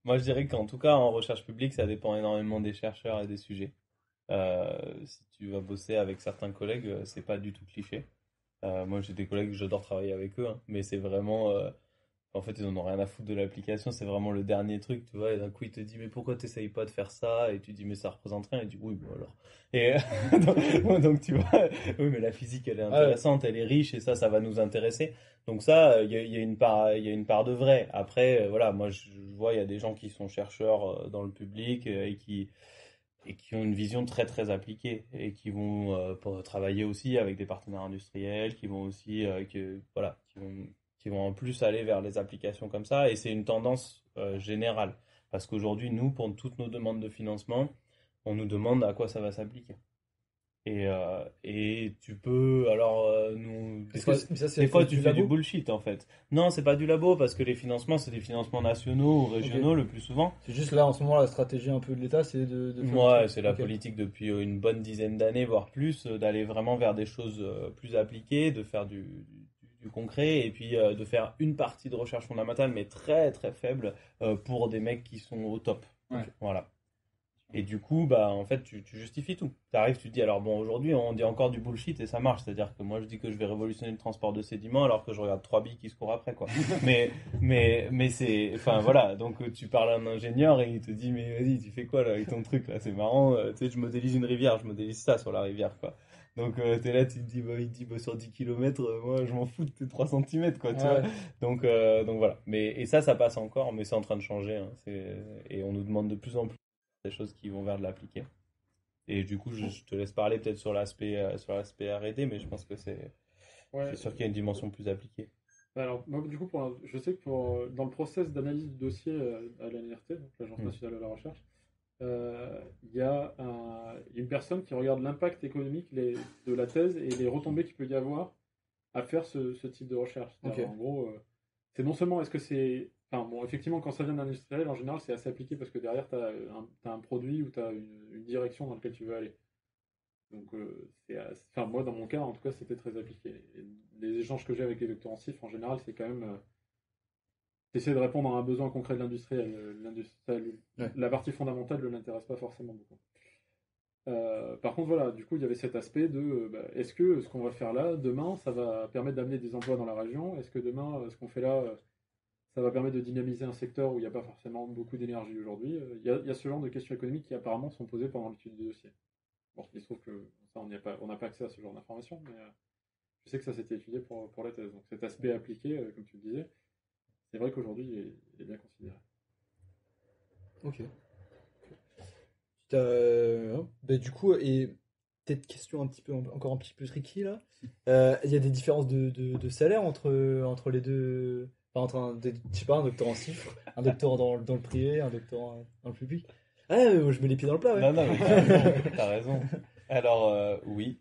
Moi, je dirais qu'en tout cas, en recherche publique, ça dépend énormément des chercheurs et des sujets. Si tu vas bosser avec certains collègues, c'est pas du tout cliché. Moi, j'ai des collègues, j'adore travailler avec eux, hein, mais c'est vraiment. En fait, ils en ont rien à foutre de l'application, c'est vraiment le dernier truc, tu vois. Et d'un coup, il te dit, mais pourquoi t'essayes pas de faire ça? Et tu dis, mais ça représente rien. Et tu dis, oui, bon alors. Et donc, tu vois, oui, mais la physique, elle est intéressante, elle est riche, et ça va nous intéresser. Donc ça, il y a une part de vrai. Après, voilà, moi, je vois, il y a des gens qui sont chercheurs dans le public et qui ont une vision très très appliquée et qui vont travailler aussi avec des partenaires industriels, qui vont aussi qui vont en plus aller vers les applications comme ça et c'est une tendance générale parce qu'aujourd'hui nous pour toutes nos demandes de financement on nous demande à quoi ça va s'appliquer et tu peux alors nous des fois tu fais du bullshit en fait. Non, c'est pas du labo parce que les financements c'est des financements nationaux ou régionaux le plus souvent. C'est juste là en ce moment la stratégie un peu de l'État c'est de ouais, c'est la politique depuis une bonne dizaine d'années voire plus d'aller vraiment vers des choses plus appliquées, de faire du concret et puis de faire une partie de recherche fondamentale mais très très faible pour des mecs qui sont au top. Ouais. Voilà. Et du coup, bah, en fait, tu justifies tout. Tu arrives, tu te dis, alors bon, aujourd'hui, on dit encore du bullshit et ça marche. C'est-à-dire que moi, je dis que je vais révolutionner le transport de sédiments alors que je regarde 3 billes qui se courent après, quoi. mais c'est, enfin, voilà. Donc, tu parles à un ingénieur et il te dit, mais vas-y, tu fais quoi, là, avec ton truc, là? C'est marrant. Tu sais, je modélise une rivière, je modélise ça sur la rivière, quoi. Donc, t'es là, tu te dis, il dit, sur 10 km, moi, je m'en fous de tes 3 cm, quoi, tu vois. Donc voilà. Et ça passe encore, mais c'est en train de changer, hein. Et on nous demande de plus en plus des choses qui vont vers de l'appliqué. Et du coup, je te laisse parler peut-être sur l'aspect R&D, mais je pense que c'est sûr qu'il y a une dimension plus appliquée. Alors, moi, du coup, je sais que dans le process d'analyse du dossier à l'ANRT, donc l'Agence nationale de la recherche, il y a une personne qui regarde l'impact économique de la thèse et les retombées qu'il peut y avoir à faire ce type de recherche. En gros, c'est non seulement est-ce que c'est. Enfin, bon, effectivement, quand ça vient d'industriel, en général, c'est assez appliqué parce que derrière, tu as un produit ou tu as une direction dans laquelle tu veux aller. Donc, enfin, moi, dans mon cas, en tout cas, c'était très appliqué. Et les échanges que j'ai avec les doctorants CIF, en général, c'est quand même. Essayer de répondre à un besoin concret de l'industriel. La partie fondamentale ne l'intéresse pas forcément beaucoup. Par contre, voilà, du coup, il y avait cet aspect de est-ce que ce qu'on va faire là, demain, ça va permettre d'amener des emplois dans la région? Est-ce que demain, ce qu'on fait là, ça va permettre de dynamiser un secteur où il n'y a pas forcément beaucoup d'énergie aujourd'hui? Il y a ce genre de questions économiques qui apparemment sont posées pendant l'étude du dossier. Bon, il se trouve que ça, on n'a pas accès à ce genre d'informations, mais je sais que ça s'était étudié pour la thèse. Donc cet aspect appliqué, comme tu le disais, c'est vrai qu'aujourd'hui, il est bien considéré. Ok. Du coup, et peut-être question encore un petit peu tricky là. Il y a des différences de salaire entre les deux. Enfin, je sais pas, un docteur en chiffres, un docteur dans le privé, un docteur dans le public. Je mets les pieds dans le plat, ouais. Non, mais t'as raison. Alors, oui,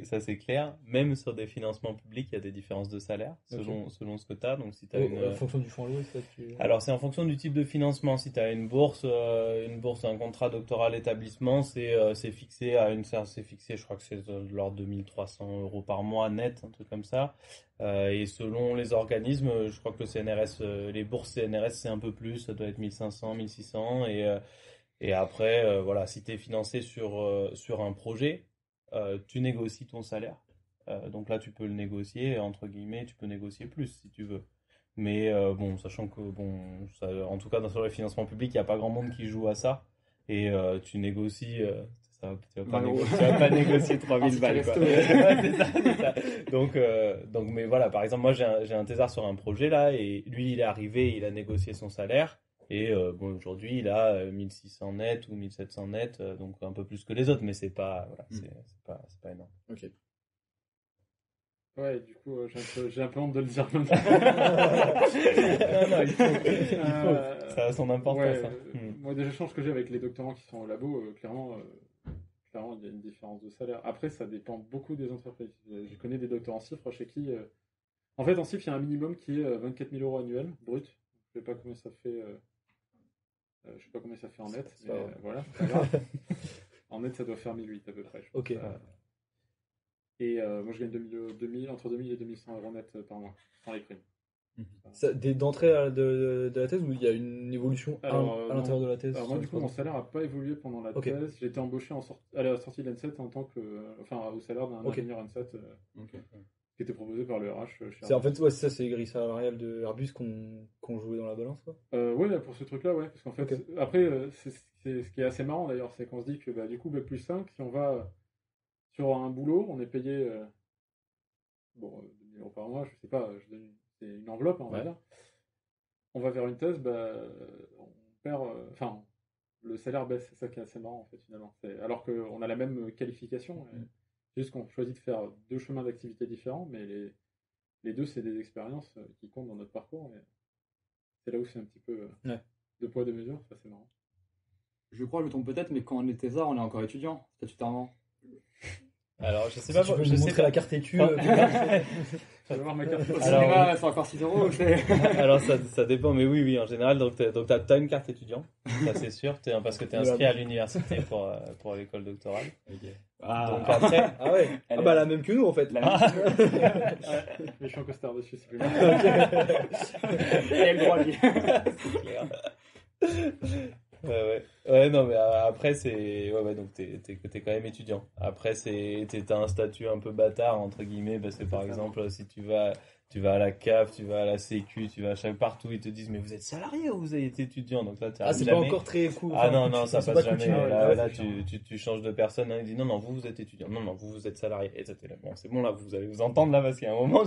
ça c'est clair. Même sur des financements publics, il y a des différences de salaire selon ce que tu as. Donc, si tu as En fonction du fonds alloué, ça Alors, c'est en fonction du type de financement. Si tu as une bourse, un contrat doctoral établissement, c'est fixé je crois que c'est de l'ordre de 1 300 € par mois net, un truc comme ça. Et selon les organismes, je crois que le CNRS, les bourses CNRS, c'est un peu plus, ça doit être 1 500, 1 600. Et après, voilà, si tu es financé sur un projet, tu négocies ton salaire. Donc là, tu peux le négocier, entre guillemets, tu peux négocier plus si tu veux. Mais bon, sachant que, en tout cas, sur les financements publics, il n'y a pas grand monde qui joue à ça. Et tu négocies, tu vas pas négocier 3000 balles, quoi. Ouais, c'est ça. Donc, mais voilà, par exemple, moi, j'ai un thésard sur un projet là, et lui, il est arrivé, il a négocié son salaire. Et aujourd'hui, il a 1600 net ou 1700 net, donc un peu plus que les autres, mais c'est pas c'est pas énorme. Ok. Ouais, du coup, j'ai un peu honte de le dire même. Non, il faut. Ça a son importance. Ouais, moi, des échanges que j'ai avec les doctorants qui sont au labo, clairement, il y a une différence de salaire. Après, ça dépend beaucoup des entreprises. Je connais des doctorants en CIFRE chez qui. En fait, en CIFRE, il y a un minimum qui est 24 000 € annuels, brut. Je sais pas combien ça fait. Je sais pas combien ça fait en net, mais voilà, c'est pas grave. En net, ça doit faire 1008 à peu près. Je pense. Ok. Et moi, je gagne entre 2000 et 2100 € net par mois, sans les primes. D'entrée de la thèse, ou il y a une évolution à l'intérieur de la thèse? Alors moi, du coup, mon salaire n'a pas évolué pendant la thèse. J'ai été embauché à la sortie de l'ANSET en tant que, au salaire d'un ingénieur ANSET qui était proposé par le RH. C'est en fait, ça, c'est les grilles salariales de Airbus qu'on jouait dans la balance, quoi. Ouais, pour ce truc-là, ouais. Parce qu'en fait, après, c'est ce qui est assez marrant d'ailleurs, c'est qu'on se dit que du coup, Bac plus 5, si on va sur un boulot, on est payé 2 000 € par mois, je sais pas, c'est une enveloppe, on va dire. On va vers une thèse, on perd, le salaire baisse, c'est ça qui est assez marrant en fait finalement. Alors qu'on a la même qualification, c'est juste qu'on choisit de faire 2 chemins d'activité différents, mais les deux c'est des expériences qui comptent dans notre parcours. Et c'est là où c'est un petit peu de poids de mesure, ça c'est marrant. Je crois, je me trompe peut-être, mais quand on est thésard, on est encore étudiant, statutairement. Alors, je sais pas. Tu peux nous montrer la carte étude. Je vais voir ma carte. Alors, c'est encore 6 €. Alors, ça dépend, mais oui, en général. Donc, t'as une carte étudiant, ça c'est sûr, parce que t'es inscrit à l'université pour l'école doctorale. Okay. Donc après, la même que nous en fait. Mais je suis en costard dessus, c'est plus mal. Et le droit, lui. C'est clair. Ouais, non, mais après, c'est. Ouais, donc t'es quand même étudiant. Après, t'as un statut un peu bâtard, entre guillemets, parce que par exemple, si tu vas à la CAF, tu vas à la Sécu, tu vas partout, ils te disent, mais vous êtes salarié ou vous êtes étudiant? Donc là, c'est pas encore très cool. Non, ça passe jamais. Là, tu changes de personne, il dit, non, vous êtes étudiant. Non, vous êtes salarié. Et bon, c'est bon, là, vous allez vous entendre, là, parce qu'il y a un moment,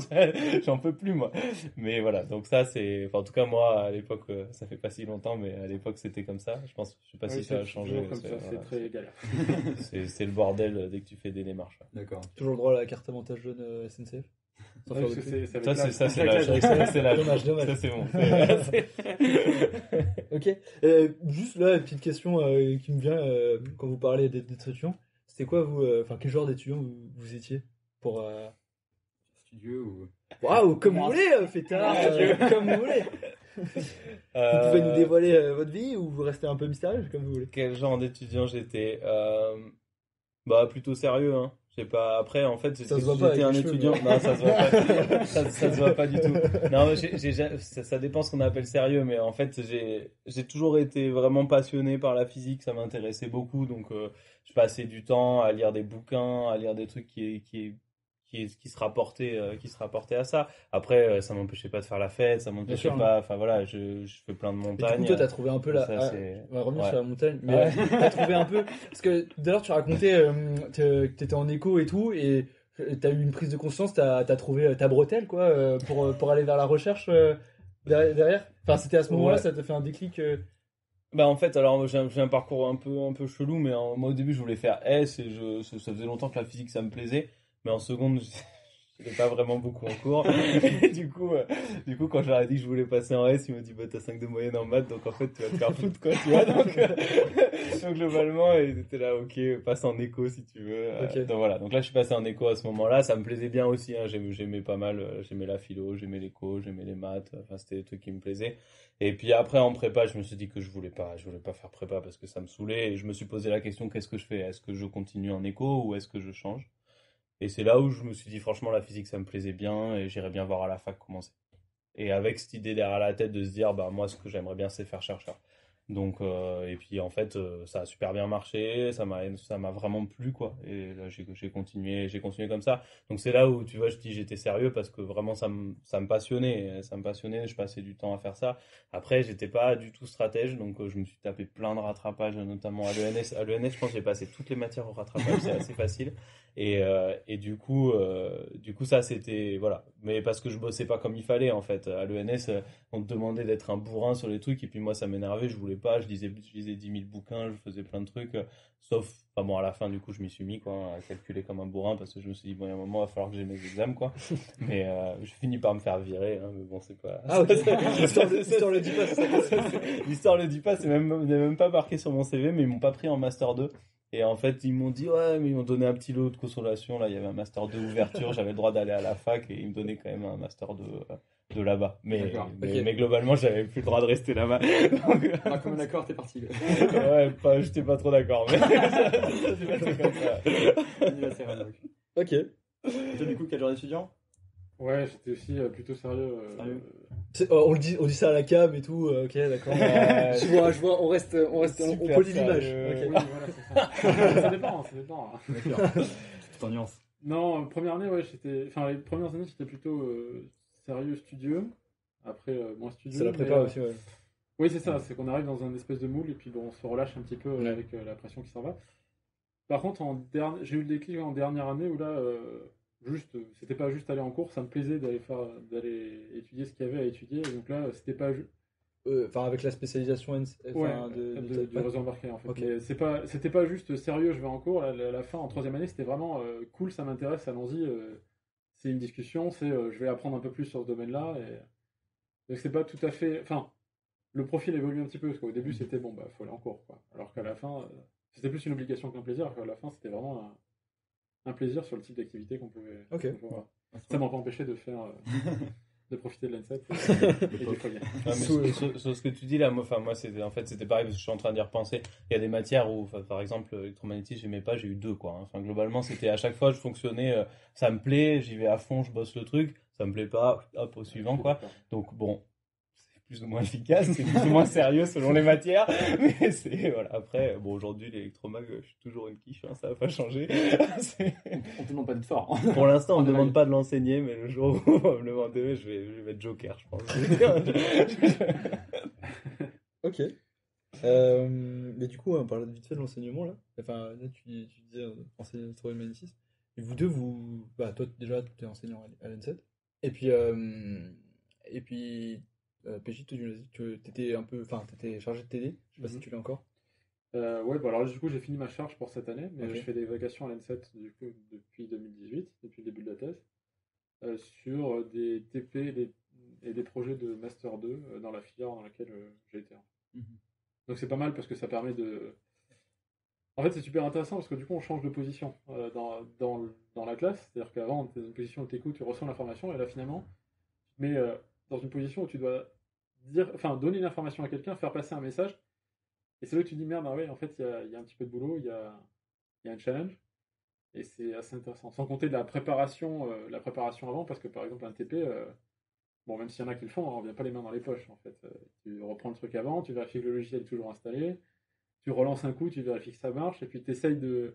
j'en peux plus, moi. Mais voilà, donc ça, c'est. Enfin, en tout cas, moi, à l'époque, ça fait pas si longtemps, mais à l'époque, c'était comme ça. Je sais pas si ça a changé. C'est très galère. C'est le bordel dès que tu fais des démarches. D'accord. Toujours le droit à la carte avantage jeune SNCF. Ça, c'est la dommage. Ça, c'est bon. Ok. Juste là, une petite question qui me vient quand vous parlez d'être étudiant. C'était quoi, vous, quel genre d'étudiant vous étiez pour studieux ou... Waouh, comme vous voulez, fêtard, comme vous voulez. Vous pouvez nous dévoiler votre vie ou vous restez un peu mystérieux, comme vous voulez. Quel genre d'étudiant j'étais? Bah, plutôt sérieux, hein. Je sais pas. Après, en fait, Ça se voit pas j'étais avec un les cheveux, étudiant. mais- Non, ça se voit pas. Ça se voit pas du tout. Non, mais ça dépend ce qu'on appelle sérieux, mais en fait, j'ai toujours été vraiment passionné par la physique. Ça m'intéressait beaucoup, donc je passais du temps à lire des bouquins, à lire des trucs qui se rapportaient à ça. Après, ça m'empêchait pas de faire la fête, ça m'empêchait sûr, pas. Enfin voilà, je fais plein de Et du montagnes. coup, toi, t'as trouvé un peu la. Ça, Ah, c'est- on va revenir ouais. sur la montagne, mais Ouais. t'as trouvé un peu. Parce que tout à l'heure, tu racontais que t'étais en écho et tout, et t'as eu une prise de conscience, t'as trouvé ta bretelle, quoi, pour aller vers la recherche derrière. Enfin, c'était à ce moment-là, Ouais. ça t'a fait un déclic. Bah en fait, alors j'ai un parcours un peu chelou, mais moi au début je voulais faire S et ça faisait longtemps que la physique ça me plaisait, mais en seconde je n'ai pas vraiment beaucoup en cours. Et du coup quand je leur ai dit que je voulais passer en S, ils m'ont dit bah t'as 5 de moyenne en maths, donc en fait tu vas te faire foutre quoi, tu vois. Donc globalement ils étaient là, ok, passe en éco si tu veux. Ok. Donc voilà, donc là je suis passé en éco à ce moment-là, ça me plaisait bien aussi, hein. J'aimais pas mal, j'aimais la philo, j'aimais l'éco, j'aimais les maths, enfin c'était des trucs qui me plaisaient. Et puis après, en prépa, je me suis dit que je voulais pas faire prépa parce que ça me saoulait. Et je me suis posé la question, qu'est-ce que je fais? Est-ce que je continue en éco ou est-ce que je change? Et c'est là où je me suis dit, franchement, la physique, ça me plaisait bien et j'irais bien voir à la fac comment c'est. Et avec cette idée derrière la tête de se dire, bah, moi, ce que j'aimerais bien, c'est faire chercheur. Donc, et puis en fait, ça a super bien marché, ça m'a vraiment plu, quoi. Et là, j'ai continué comme ça. Donc c'est là où, tu vois, je dis j'étais sérieux parce que vraiment ça me passionnait, je passais du temps à faire ça. Après, j'étais pas du tout stratège, donc je me suis tapé plein de rattrapages, notamment à l'ENS. À l'ENS, je pense que j'ai passé toutes les matières au rattrapage, c'est assez facile. Et du coup, ça c'était, voilà. Mais parce que je bossais pas comme il fallait, en fait. À l'ENS, on te demandait d'être un bourrin sur les trucs, et puis moi ça m'énervait, je voulais pas, je lisais 10 000 bouquins, je faisais plein de trucs, sauf, enfin bon, à la fin du coup je m'y suis mis, quoi, à calculer comme un bourrin, parce que je me suis dit, bon, il y a un moment, il va falloir que j'ai mes examens, quoi. Mais je finis par me faire virer, hein, mais bon, c'est pas... Ah, ok. L'histoire le dit pas, c'est ça. L'histoire le dit pas, il n'est même pas marqué sur mon CV, mais ils m'ont pas pris en Master 2. Et en fait, ils m'ont dit, ouais, mais ils m'ont donné un petit lot de consolation. Là, il y avait un Master 2 ouverture, j'avais le droit d'aller à la fac et ils me donnaient quand même un Master 2 de là-bas. D'accord, ok. Mais globalement, j'avais plus le droit de rester là-bas. Donc, Ah, comme un accord, t'es parti. ouais, j'étais pas trop d'accord, mais ça s'est passé comme ça. Anniversaire, donc. Ok. Et toi, du coup, quel genre d'étudiant? Ouais, j'étais aussi plutôt sérieux. Sérieux On dit ça à la cam et tout, ok, d'accord. Je vois, on Super polie l'image. sérieux. Oui, voilà, c'est ça. Ça dépend, ça dépend. D'accord. Toute en nuance. Non, première année, ouais, enfin, les premières années, j'étais plutôt sérieux, studieux. Après, moins studieux. C'est la mais, prépa aussi, ouais. Oui, c'est ça, c'est qu'on arrive dans un espèce de moule et puis bon, on se relâche un petit peu Ouais. avec la pression qui s'en va. Par contre, j'ai eu le déclic en dernière année où là, c'était pas juste aller en cours, ça me plaisait d'aller étudier ce qu'il y avait à étudier. Et donc là, c'était pas juste. Enfin, avec la spécialisation Ouais, du réseau embarqué en fait. Ok. Mais c'était pas juste sérieux, je vais en cours. La fin en troisième année, c'était vraiment cool, ça m'intéresse, allons-y. C'est une discussion, je vais apprendre un peu plus sur ce domaine-là. Donc c'est pas tout à fait. Enfin, le profil évolue un petit peu parce qu'au début c'était bon, bah faut aller en cours, quoi. Alors qu'à la fin, c'était plus une obligation qu'un plaisir. Alors qu'à la fin, c'était vraiment un plaisir sur le type d'activité qu'on pouvait. Ok. qu'on pouvait avoir. Ça m'a pas empêché de faire. De profiter de l'ANSET et du foyer. Ouais, mais sur ce que tu dis là, moi c'était pareil parce que je suis en train d'y repenser. Il y a des matières où, enfin, par exemple, l'électromagnétisme, j'aimais pas, j'ai eu 2 quoi. Enfin, globalement, c'était à chaque fois, je fonctionnais, ça me plaît, j'y vais à fond, je bosse le truc, ça me plaît pas, hop, au suivant quoi. Donc bon, c'est plus ou moins efficace, c'est plus ou moins sérieux selon les matières, mais c'est voilà. Après, bon, aujourd'hui, l'électromag, je suis toujours une quiche, hein, ça va pas changer. On te demande pas d'être fort. Pour l'instant, on me On est demande valide. pas de l'enseigner, mais le jour où on va me le demander, je vais être joker, je pense. Ok. Mais du coup, on parle vite fait de l'enseignement là. Enfin, là, tu disais enseigner l'électromagnétisme. Et vous deux, bah, toi déjà, tu es enseignant à l'ENSET. Et puis, PJ, toi, tu étais un peu, enfin, t'étais chargé de t'aider. Je sais pas si tu l'as encore. Ouais, bon, alors du coup, j'ai fini ma charge pour cette année, mais Ok. je fais des vacations à l'ANSET du coup, depuis 2018, depuis le début de la thèse, sur des TP et des projets de Master 2 dans la filière dans laquelle j'ai été. Donc c'est pas mal parce que ça permet En fait, c'est super intéressant parce que du coup, on change de position dans la classe. C'est-à-dire qu'avant, tu es dans une position où tu écoutes, tu reçois l'information, et là, finalement, tu te mets dans une position où tu dois donner une information à quelqu'un, faire passer un message. Et c'est là que tu te dis, merde, ah ouais, en fait, il y a un petit peu de boulot, il y a un challenge. Et c'est assez intéressant. Sans compter de la préparation avant, parce que par exemple, un TP, bon, même s'il y en a qui le font, on ne revient pas les mains dans les poches, en fait. Tu reprends le truc avant, tu vérifies que le logiciel est toujours installé, tu relances un coup, tu vérifies que ça marche, et puis tu essayes de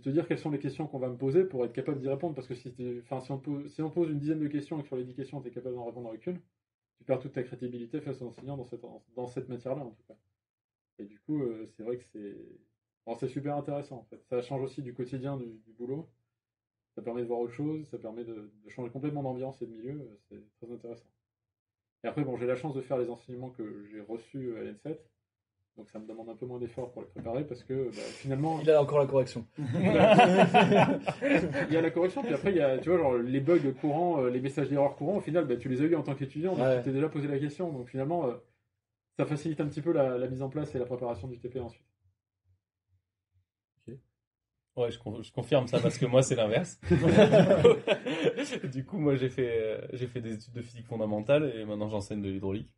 te dire quelles sont les questions qu'on va me poser pour être capable d'y répondre. Parce que si on pose une dizaine de questions et que sur les 10 questions, tu es capable d'en répondre avec une, tu perds toute ta crédibilité face aux enseignants dans cette matière-là, en tout cas. Et du coup, c'est vrai que c'est super intéressant, en fait. Ça change aussi du quotidien du boulot. Ça permet de voir autre chose, ça permet de changer complètement d'ambiance et de milieu. C'est très intéressant. Et après, bon, j'ai la chance de faire les enseignements que j'ai reçus à l'ENSET. Donc ça me demande un peu moins d'efforts pour les préparer parce que finalement... Il a encore la correction. Il y a la correction, puis après il y a, tu vois, genre les bugs courants, les messages d'erreur courants, au final, tu les as eu en tant qu'étudiant, donc tu t'es déjà posé la question. Donc finalement, ça facilite un petit peu la mise en place et la préparation du TP ensuite. Ouais, je confirme ça parce que moi c'est l'inverse. Du coup, moi j'ai fait des études de physique fondamentale et maintenant j'enseigne de l'hydraulique.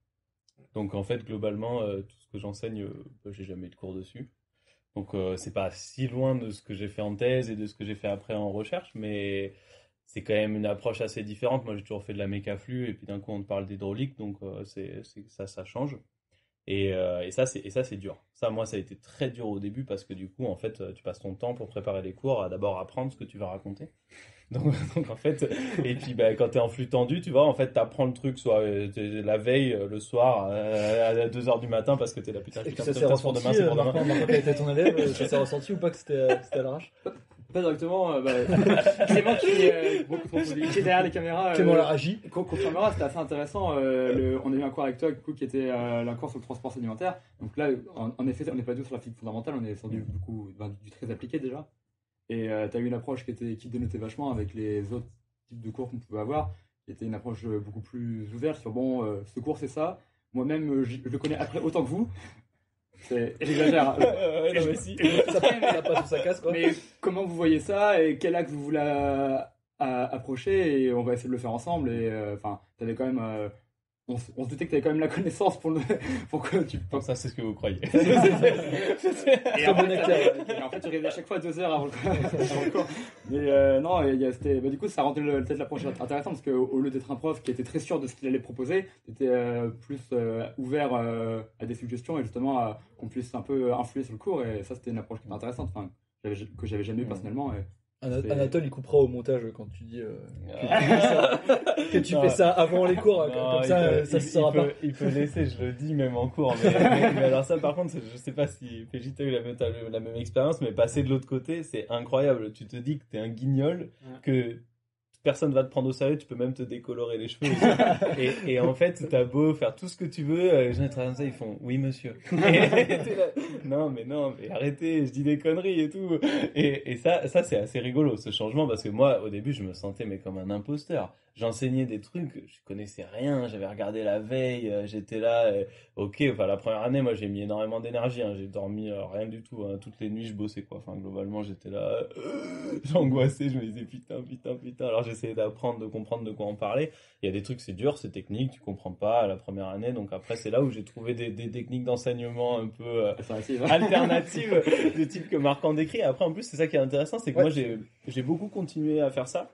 Donc en fait, globalement, tout ce que j'enseigne, j'ai jamais eu de cours dessus. Donc c'est pas si loin de ce que j'ai fait en thèse et de ce que j'ai fait après en recherche, mais c'est quand même une approche assez différente. Moi j'ai toujours fait de la méca flux et puis d'un coup on te parle d'hydraulique, donc ça change. Et ça c'est dur. Ça, moi, ça a été très dur au début parce que du coup, en fait, tu passes ton temps pour préparer les cours à d'abord apprendre ce que tu vas raconter. Donc en fait, et puis quand t'es en flux tendu, tu vois, en fait, t'apprends le truc soit la veille, le soir, à 2h du matin parce que t'es là, putain, Et putain, que ça s'est putain, ressenti, pour demain, c'est pour demain. Marc, qui était ton élève, ça s'est ressenti ou pas que c'était à l'arrache? Pas directement. Clément qui est derrière les caméras. Clément l'a agi. Caméra, c'était assez intéressant. On a eu un cours avec toi, du coup, qui était un cours sur le transport sédimentaire. Donc là, en effet, on n'est pas du tout sur la physique fondamentale, on est sur du très appliqué déjà. Et tu as eu une approche qui dénotait vachement avec les autres types de cours qu'on pouvait avoir, qui était une approche beaucoup plus ouverte sur ce cours c'est ça. Moi-même, je le connais après autant que vous. J'exagère. Non, mais si. Ça passe ou ça casse, quoi. Mais comment vous voyez ça et quel axe vous voulez approcher et on va essayer de le faire ensemble. Et t'avais quand même. On se doutait que tu avais quand même la connaissance pour que tu. Donc ça, c'est ce que vous croyez. Et en fait, tu révisais à chaque fois 2 heures avant le cours. Mais non, du coup, ça rendait peut-être l'approche intéressante parce qu'au lieu d'être un prof qui était très sûr de ce qu'il allait proposer, tu étais plus ouvert à des suggestions et justement qu'on puisse un peu influer sur le cours. Et ça, c'était une approche qui était intéressante, que j'avais jamais eu personnellement. Anatole, il coupera au montage quand tu dis que tu fais ça avant les cours, comme ça se saura pas. Il peut laisser, je le dis même en cours. Mais alors ça, par contre, je sais pas si PJ t'a eu la même expérience, mais passer de l'autre côté, c'est incroyable. Tu te dis que t'es un guignol, que personne va te prendre au sérieux, tu peux même te décolorer les cheveux. Et en fait, t'as beau faire tout ce que tu veux, les gens comme ça, ils font oui monsieur. Non mais arrêtez, je dis des conneries et tout. Et ça c'est assez rigolo ce changement parce que moi au début je me sentais comme un imposteur. J'enseignais des trucs, je connaissais rien, j'avais regardé la veille, j'étais là, la première année moi j'ai mis énormément d'énergie, j'ai dormi rien du tout, toutes les nuits je bossais quoi, globalement j'étais là, j'angoissais, je me disais putain, alors j'essayais d'apprendre, de comprendre de quoi on parlait. Il y a des trucs c'est dur, c'est technique, tu comprends pas à la première année, donc après c'est là où j'ai trouvé des techniques d'enseignement un peu alternatives, du type que Marc en décrit. Après en plus c'est ça qui est intéressant, c'est que moi j'ai beaucoup continué à faire ça.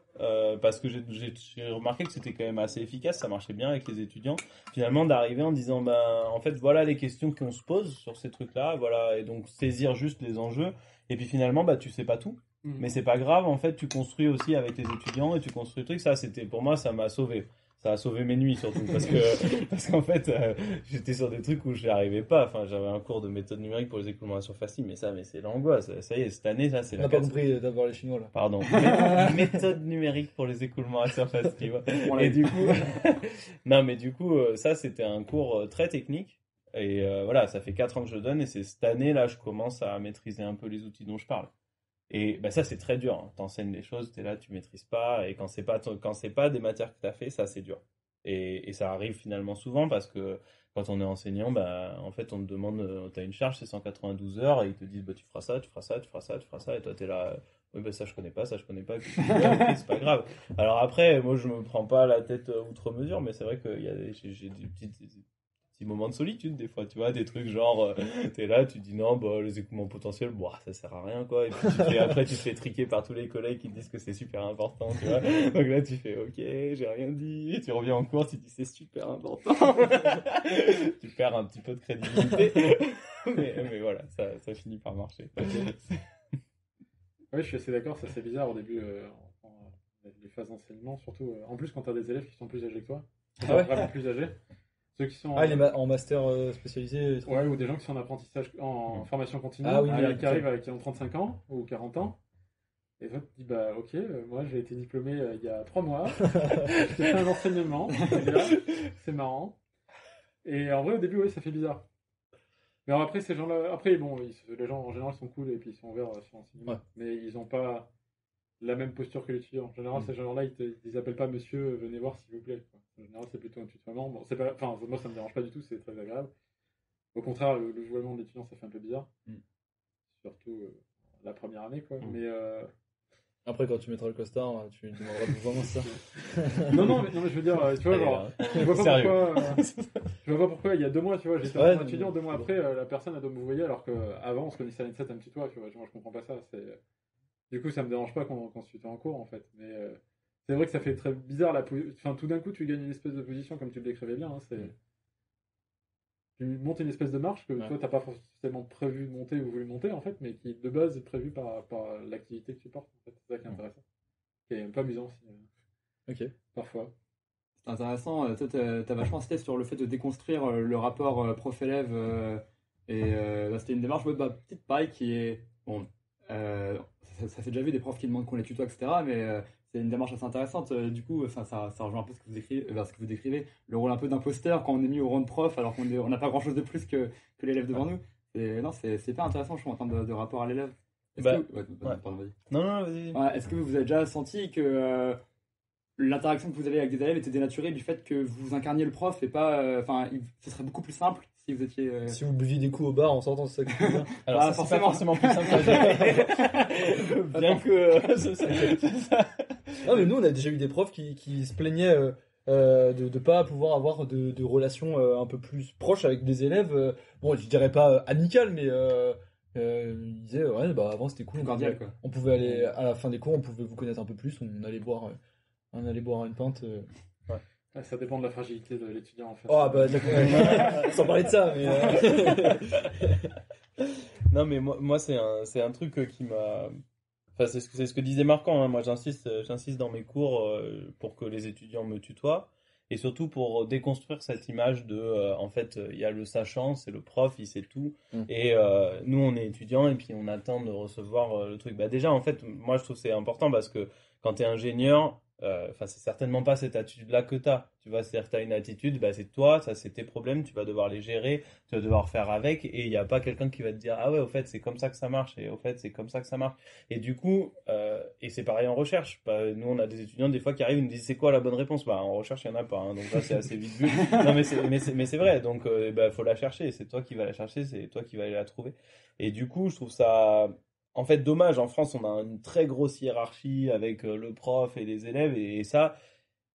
Parce que j'ai remarqué que c'était quand même assez efficace, ça marchait bien avec les étudiants. Finalement, d'arriver en disant, en fait, voilà les questions qu'on se pose sur ces trucs-là, voilà, et donc saisir juste les enjeux. Et puis finalement, tu sais pas tout, mais c'est pas grave. En fait, tu construis aussi avec tes étudiants et tu construis le truc. Ça, pour moi, ça m'a sauvé. Ça a sauvé mes nuits surtout parce qu'en fait j'étais sur des trucs où je n'y arrivais pas. J'avais un cours de méthode numérique pour les écoulements à surface facile, mais c'est l'angoisse. Ça y est, cette année c'est on n'a pas compris d'avoir les Chinois là. Pardon. Méthode numérique pour les écoulements à surface, tu vois. Et du coup ça c'était un cours très technique et voilà, ça fait 4 ans que je donne et c'est cette année là je commence à maîtriser un peu les outils dont je parle. Et ça c'est très dur, hein. T'enseignes des choses, t'es là, tu maîtrises pas, et quand c'est pas des matières que t'as fait, ça c'est dur. Et ça arrive finalement souvent parce que quand on est enseignant, bah, en fait, on te demande, t'as une charge, c'est 192 heures, et ils te disent, bah, tu feras ça, tu feras ça, tu feras ça, tu feras ça, et toi, t'es là, oui, bah, ça, je connais pas, ça, je connais pas, et puis, ouais, ok, c'est pas grave. Alors après, moi, je me prends pas la tête outre mesure, mais c'est vrai que j'ai des petits moments de solitude, des fois, tu vois, des trucs genre, t'es là, tu dis non, bah, les écoulements potentiels, bon, ça sert à rien, quoi, et puis après, tu te fais triquer par tous les collègues qui te disent que c'est super important, tu vois. Donc là, tu fais, ok, j'ai rien dit, tu reviens en cours, tu dis c'est super important. Tu perds un petit peu de crédibilité, mais voilà, ça finit par marcher. Oui, je suis assez d'accord, ça c'est bizarre au début, les phases d'enseignement, surtout. En plus, quand tu as des élèves qui sont plus âgés que toi, Ah ouais. vraiment plus âgés. Ceux qui sont Ah, en master spécialisé. ouais, ou des gens qui sont en apprentissage, en formation continue, Ah oui, qui arrivent, qui ont 35 ans ou 40 ans. Et toi, tu te dis, bah ok, moi j'ai été diplômé il y a 3 mois, j'ai fait un enseignement, c'est marrant. Et en vrai, au début, ouais, ça fait bizarre. Mais alors après, ces gens-là, après, bon, les gens en général sont cool et puis ils sont ouverts sur l'enseignement. Ouais. Mais ils n'ont pas la même posture que l'étudiant. En général, ces gens-là, ils appellent pas monsieur, venez voir s'il vous plaît, quoi. En général, c'est plutôt un tutoiement. Bon, c'est pas, enfin, moi, ça me dérange pas du tout, c'est très agréable. Au contraire, le vouvoiement de l'étudiant, ça fait un peu bizarre. Surtout la première année, quoi. Mais Après, quand tu mettras le costard, tu demanderas vraiment ça. non, mais je veux dire, tu vois, genre, je vois pas pourquoi. Je vois pas pourquoi. Il y a 2 mois, tu vois, j'étais Ouais, étudiant, 2 mois après, la personne a doit me vouvoyer, alors qu'avant, on se connaissait à l'INSET un petit toit, tu vois. Moi, je comprends pas ça. Du coup, ça me dérange pas qu'on se tutoie en cours, en fait. Mais c'est vrai que ça fait très bizarre enfin, tout d'un coup, tu gagnes une espèce de position, comme tu le décrivais bien. Hein, tu montes une espèce de marche que toi, t'as pas forcément prévu de monter ou voulu monter, en fait, mais qui de base est prévue par l'activité que tu portes. En fait. C'est ça qui est intéressant. Qui est un peu amusant aussi, Ok. parfois. C'est intéressant. Toi, t'as vachement insisté sur le fait de déconstruire le rapport prof-élève. Bah, c'était une démarche, ouais, bah, petite paille qui est. Bon, ça fait déjà vu des profs qui demandent qu'on les tutoie, etc. Mais c'est une démarche assez intéressante. Du coup, ça rejoint un peu ce que vous décrivez, le rôle un peu d'imposteur quand on est mis au rang de prof alors qu'on n'a pas grand chose de plus que l'élève devant nous. Non, c'est hyper intéressant, je trouve, en termes de rapport à l'élève. Bah, Pardon, vas-y. Non, vas-y. Ouais, est-ce que vous avez déjà senti que l'interaction que vous avez avec des élèves était dénaturée du fait que vous incarniez le prof et pas. Enfin, ce serait beaucoup plus simple si vous étiez. Si vous buviez des coups au bar en sortant, c'est ça que tu veux dire. Alors, ça, c'est pas forcément plus simple à gérer. Bien que. Non, mais nous, on a déjà eu des profs qui se plaignaient de pas pouvoir avoir de relations un peu plus proches avec des élèves. Bon, je dirais pas amicales, mais ils disaient, ouais, bah avant c'était cool. Cordial, quoi. On pouvait aller à la fin des cours, on pouvait vous connaître un peu plus, on allait boire une pinte. Ouais, ça dépend de la fragilité de l'étudiant, en fait. Oh, bah d'accord, sans parler de ça, mais. Non, mais moi c'est un truc qui m'a. Enfin, c'est ce que disait Marquand, hein. Moi, j'insiste dans mes cours pour que les étudiants me tutoient. Et surtout pour déconstruire cette image de, en fait, il y a le sachant, c'est le prof, il sait tout. Et nous, on est étudiants et puis on attend de recevoir le truc. Bah, déjà, en fait, moi, je trouve que c'est important parce que quand tu es ingénieur, c'est certainement pas cette attitude-là que tu as. Tu vois, c'est-à-dire que tu as une attitude, bah, c'est toi, ça, c'est tes problèmes, tu vas devoir les gérer, tu vas devoir faire avec. Et il n'y a pas quelqu'un qui va te dire, ah ouais, au fait, c'est comme ça que ça marche. Et au fait, c'est comme ça que ça marche. Et du coup, et c'est pareil en recherche. Bah, nous, on a des étudiants des fois qui arrivent, ils nous disent c'est quoi la bonne réponse. Bah, en recherche, il n'y en a pas. Hein, donc là, c'est assez vite vu. Non, mais c'est vrai. Donc, bah, faut la chercher. C'est toi qui vas la chercher. C'est toi qui vas aller la trouver. Et du coup, je trouve ça, en fait, dommage. En France, on a une très grosse hiérarchie avec le prof et les élèves. Et ça,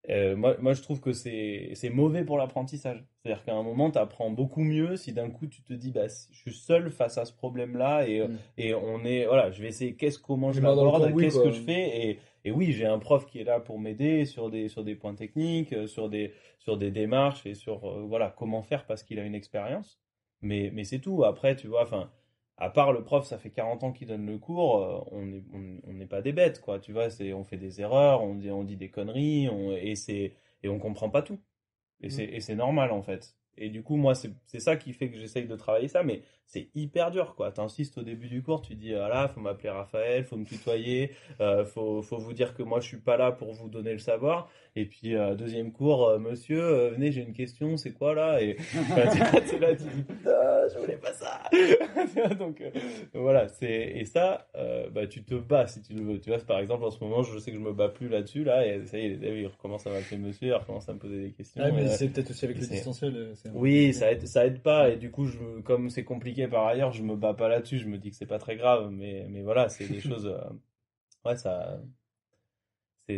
moi, je trouve que c'est mauvais pour l'apprentissage. C'est-à-dire qu'à un moment, tu apprends beaucoup mieux si d'un coup tu te dis, bah, je suis seul face à ce problème-là et on est, voilà, je vais essayer comment je l'aborde, qu'est-ce que je fais et oui, j'ai un prof qui est là pour m'aider sur des points techniques, sur des démarches et sur, voilà, comment faire parce qu'il a une expérience. Mais c'est tout. Après, tu vois, enfin, à part le prof, ça fait 40 ans qu'il donne le cours, on n'est pas des bêtes, quoi. Tu vois, on fait des erreurs, on dit des conneries, et on comprend pas tout. Et c'est normal, en fait. Et du coup, moi, c'est ça qui fait que j'essaye de travailler ça, mais c'est hyper dur, quoi. T'insistes au début du cours, tu dis, ah là, faut m'appeler Raphaël, faut me tutoyer, faut vous dire que moi, je suis pas là pour vous donner le savoir. Et puis, deuxième cours, monsieur, venez, j'ai une question, c'est quoi là? Et t'es là, tu dis, putain, je voulais pas ça. Donc, voilà, et ça, bah, tu te bats si tu le veux. Tu vois, par exemple, en ce moment, je sais que je me bats plus là-dessus, là, et ça y est, les élèves, ils recommencent à m'appeler monsieur, ils recommencent à me poser des questions. Ah, mais c'est peut-être aussi avec le distanciel. Oui, ça aide pas, et du coup, comme c'est compliqué par ailleurs, je me bats pas là-dessus, je me dis que c'est pas très grave, mais voilà, c'est des choses, ouais,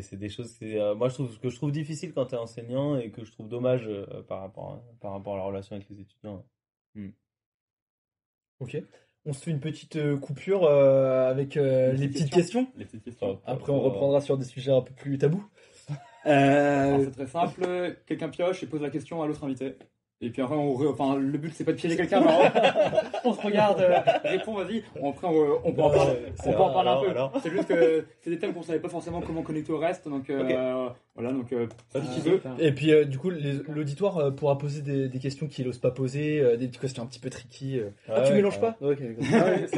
c'est des choses, moi, ce que je trouve difficile quand t'es enseignant, et que je trouve dommage, par rapport à la relation avec les étudiants. Ok. On se fait une petite coupure avec les petites questions. Les petites questions. Après, on reprendra sur des sujets un peu plus tabous. Alors, c'est très simple, quelqu'un pioche et pose la question à l'autre invité. Et puis après, enfin, le but c'est pas de piéger quelqu'un, mais on se regarde, réponds, vas-y. Après, on peut en parler un peu. Alors. C'est juste que c'est des thèmes qu'on savait pas forcément comment connecter au reste, donc voilà, donc si tu veux. Et puis du coup, l'auditoire pourra poser des questions qu'il n'ose pas poser, des questions un petit peu tricky. Tu mélanges pas? Ça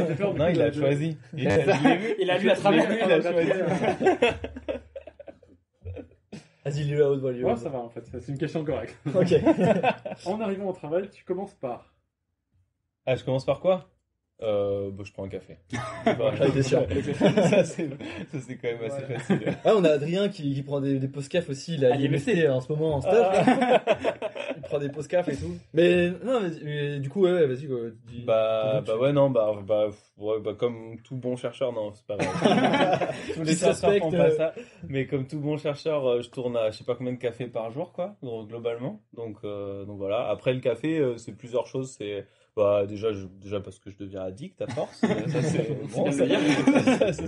fait peur. Non, il a choisi. Il a lu à travers. Il a choisi. Vas-y, lis-le à haute voix. Ouais, ça va en fait, c'est une question correcte. Ok. En arrivant au travail, tu commences par. Ah, je commence par quoi? Je prends un café. J'étais sûr. Ça, c'est quand même assez facile. Ah, on a Adrien qui prend des post-caf aussi. Il a l'IMST en ce moment en stage. Il prend des post-caf et tout. Mais non, mais du coup, ouais, vas-y. Quoi, comme tout bon chercheur, non, c'est pas vrai. Tous les chercheurs font pas ça. Mais comme tout bon chercheur, je tourne à je sais pas combien de cafés par jour, quoi, globalement. Donc voilà. Après, le café, c'est plusieurs choses. C'est déjà parce que je deviens addict à force. Ça, c'est bon, c'est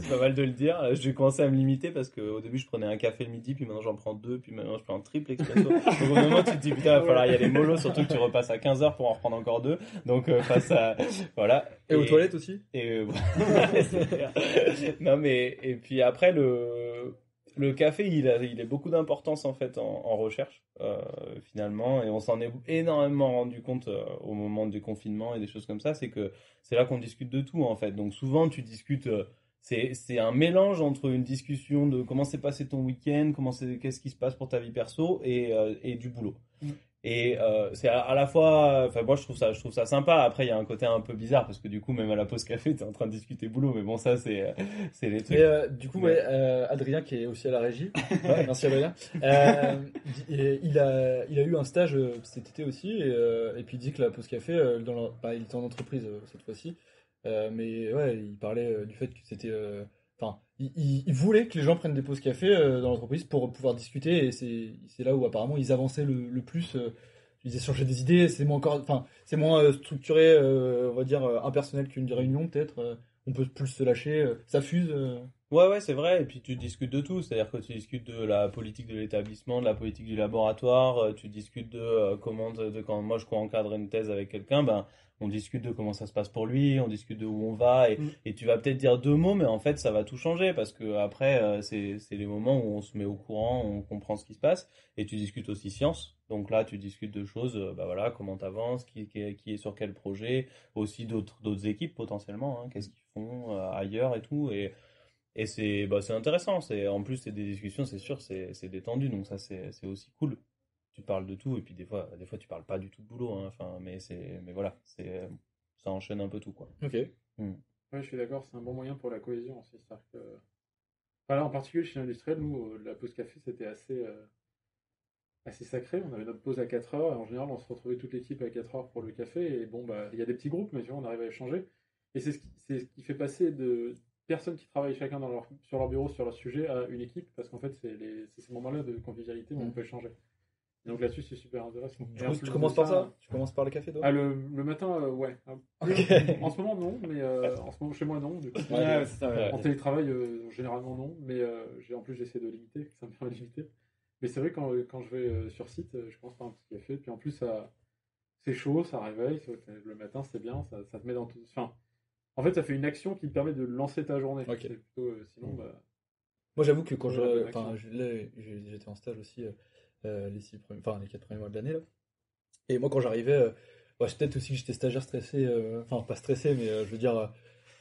pas mal de le dire. J'ai commencé à me limiter parce qu'au début, je prenais un café le midi, puis maintenant j'en prends 2, puis maintenant je prends un triple expresso. Donc au moment, tu te dis, putain, il va falloir y aller mollo, surtout que tu repasses à 15h pour en reprendre encore 2. Donc face à. Voilà. Et aux toilettes aussi? Non, mais. Et puis après, le café, il a beaucoup d'importance en fait en recherche, finalement, et on s'en est énormément rendu compte au moment du confinement et des choses comme ça. C'est que c'est là qu'on discute de tout en fait. Donc souvent, tu discutes. C'est un mélange entre une discussion de comment s'est passé ton week-end, qu'est-ce qui se passe pour ta vie perso et du boulot. Et c'est à la fois, enfin moi je trouve ça sympa. Après il y a un côté un peu bizarre parce que du coup même à la pause café t'es en train de discuter boulot, mais bon ça c'est les trucs. Mais du coup Adrien qui est aussi à la régie, merci Adrien. Il a eu un stage cet été aussi et puis il dit que la pause café il était en entreprise cette fois-ci, mais ouais il parlait du fait que c'était enfin il voulait que les gens prennent des pauses café dans l'entreprise pour pouvoir discuter et c'est là où apparemment ils avançaient le plus. Ils échangeaient des idées, c'est moins structuré, on va dire impersonnel qu'une réunion peut-être. On peut plus se lâcher, ça fuse. Ouais, c'est vrai. Et puis tu discutes de tout, c'est-à-dire que tu discutes de la politique de l'établissement, de la politique du laboratoire, tu discutes de quand moi je co-encadre une thèse avec quelqu'un, ben on discute de comment ça se passe pour lui, on discute de où on va et tu vas peut-être dire 2 mots, mais en fait ça va tout changer parce que après c'est les moments où on se met au courant, on comprend ce qui se passe et tu discutes aussi science. Donc là tu discutes de choses, voilà, comment t'avances, qui est sur quel projet, aussi d'autres équipes potentiellement, hein, qu'est-ce qu'ils font ailleurs et tout et c'est intéressant, en plus c'est des discussions, c'est sûr, c'est détendu, donc ça c'est aussi cool. Tu parles de tout et puis des fois tu parles pas du tout de boulot, hein, enfin mais voilà, ça enchaîne un peu tout quoi. Ok. Ouais, je suis d'accord, c'est un bon moyen pour la cohésion aussi, c'est-à-dire que voilà, en particulier chez l'industriel, nous la pause café c'était assez sacré, on avait notre pause à 4h et en général on se retrouvait toute l'équipe à 4h pour le café et bon bah il y a des petits groupes mais tu vois on arrive à échanger et c'est ce qui fait passer de personnes qui travaillent chacun sur leur bureau sur leur sujet à une équipe parce qu'en fait c'est ces moments-là de convivialité où on peut échanger. Et donc là-dessus c'est super intéressant. Tu commences par ça? Tu commences par le café toi? Le matin ouais. Okay. En ce moment non, mais en ce moment chez moi non. Du coup, en télétravail généralement non, mais en plus j'essaie de limiter, ça me permet de limiter. Mais c'est vrai quand je vais sur site, je commence par un petit café, puis en plus c'est chaud, ça réveille, le matin c'est bien, ça te met dans tout. Enfin, en fait ça fait une action qui te permet de lancer ta journée. Okay. C'est plutôt, sinon moi j'avoue que quand j'étais en stage aussi les 4 premiers mois de l'année là. Et moi, quand j'arrivais, c'est peut-être aussi que j'étais stagiaire stressé, enfin, pas stressé, mais je veux dire,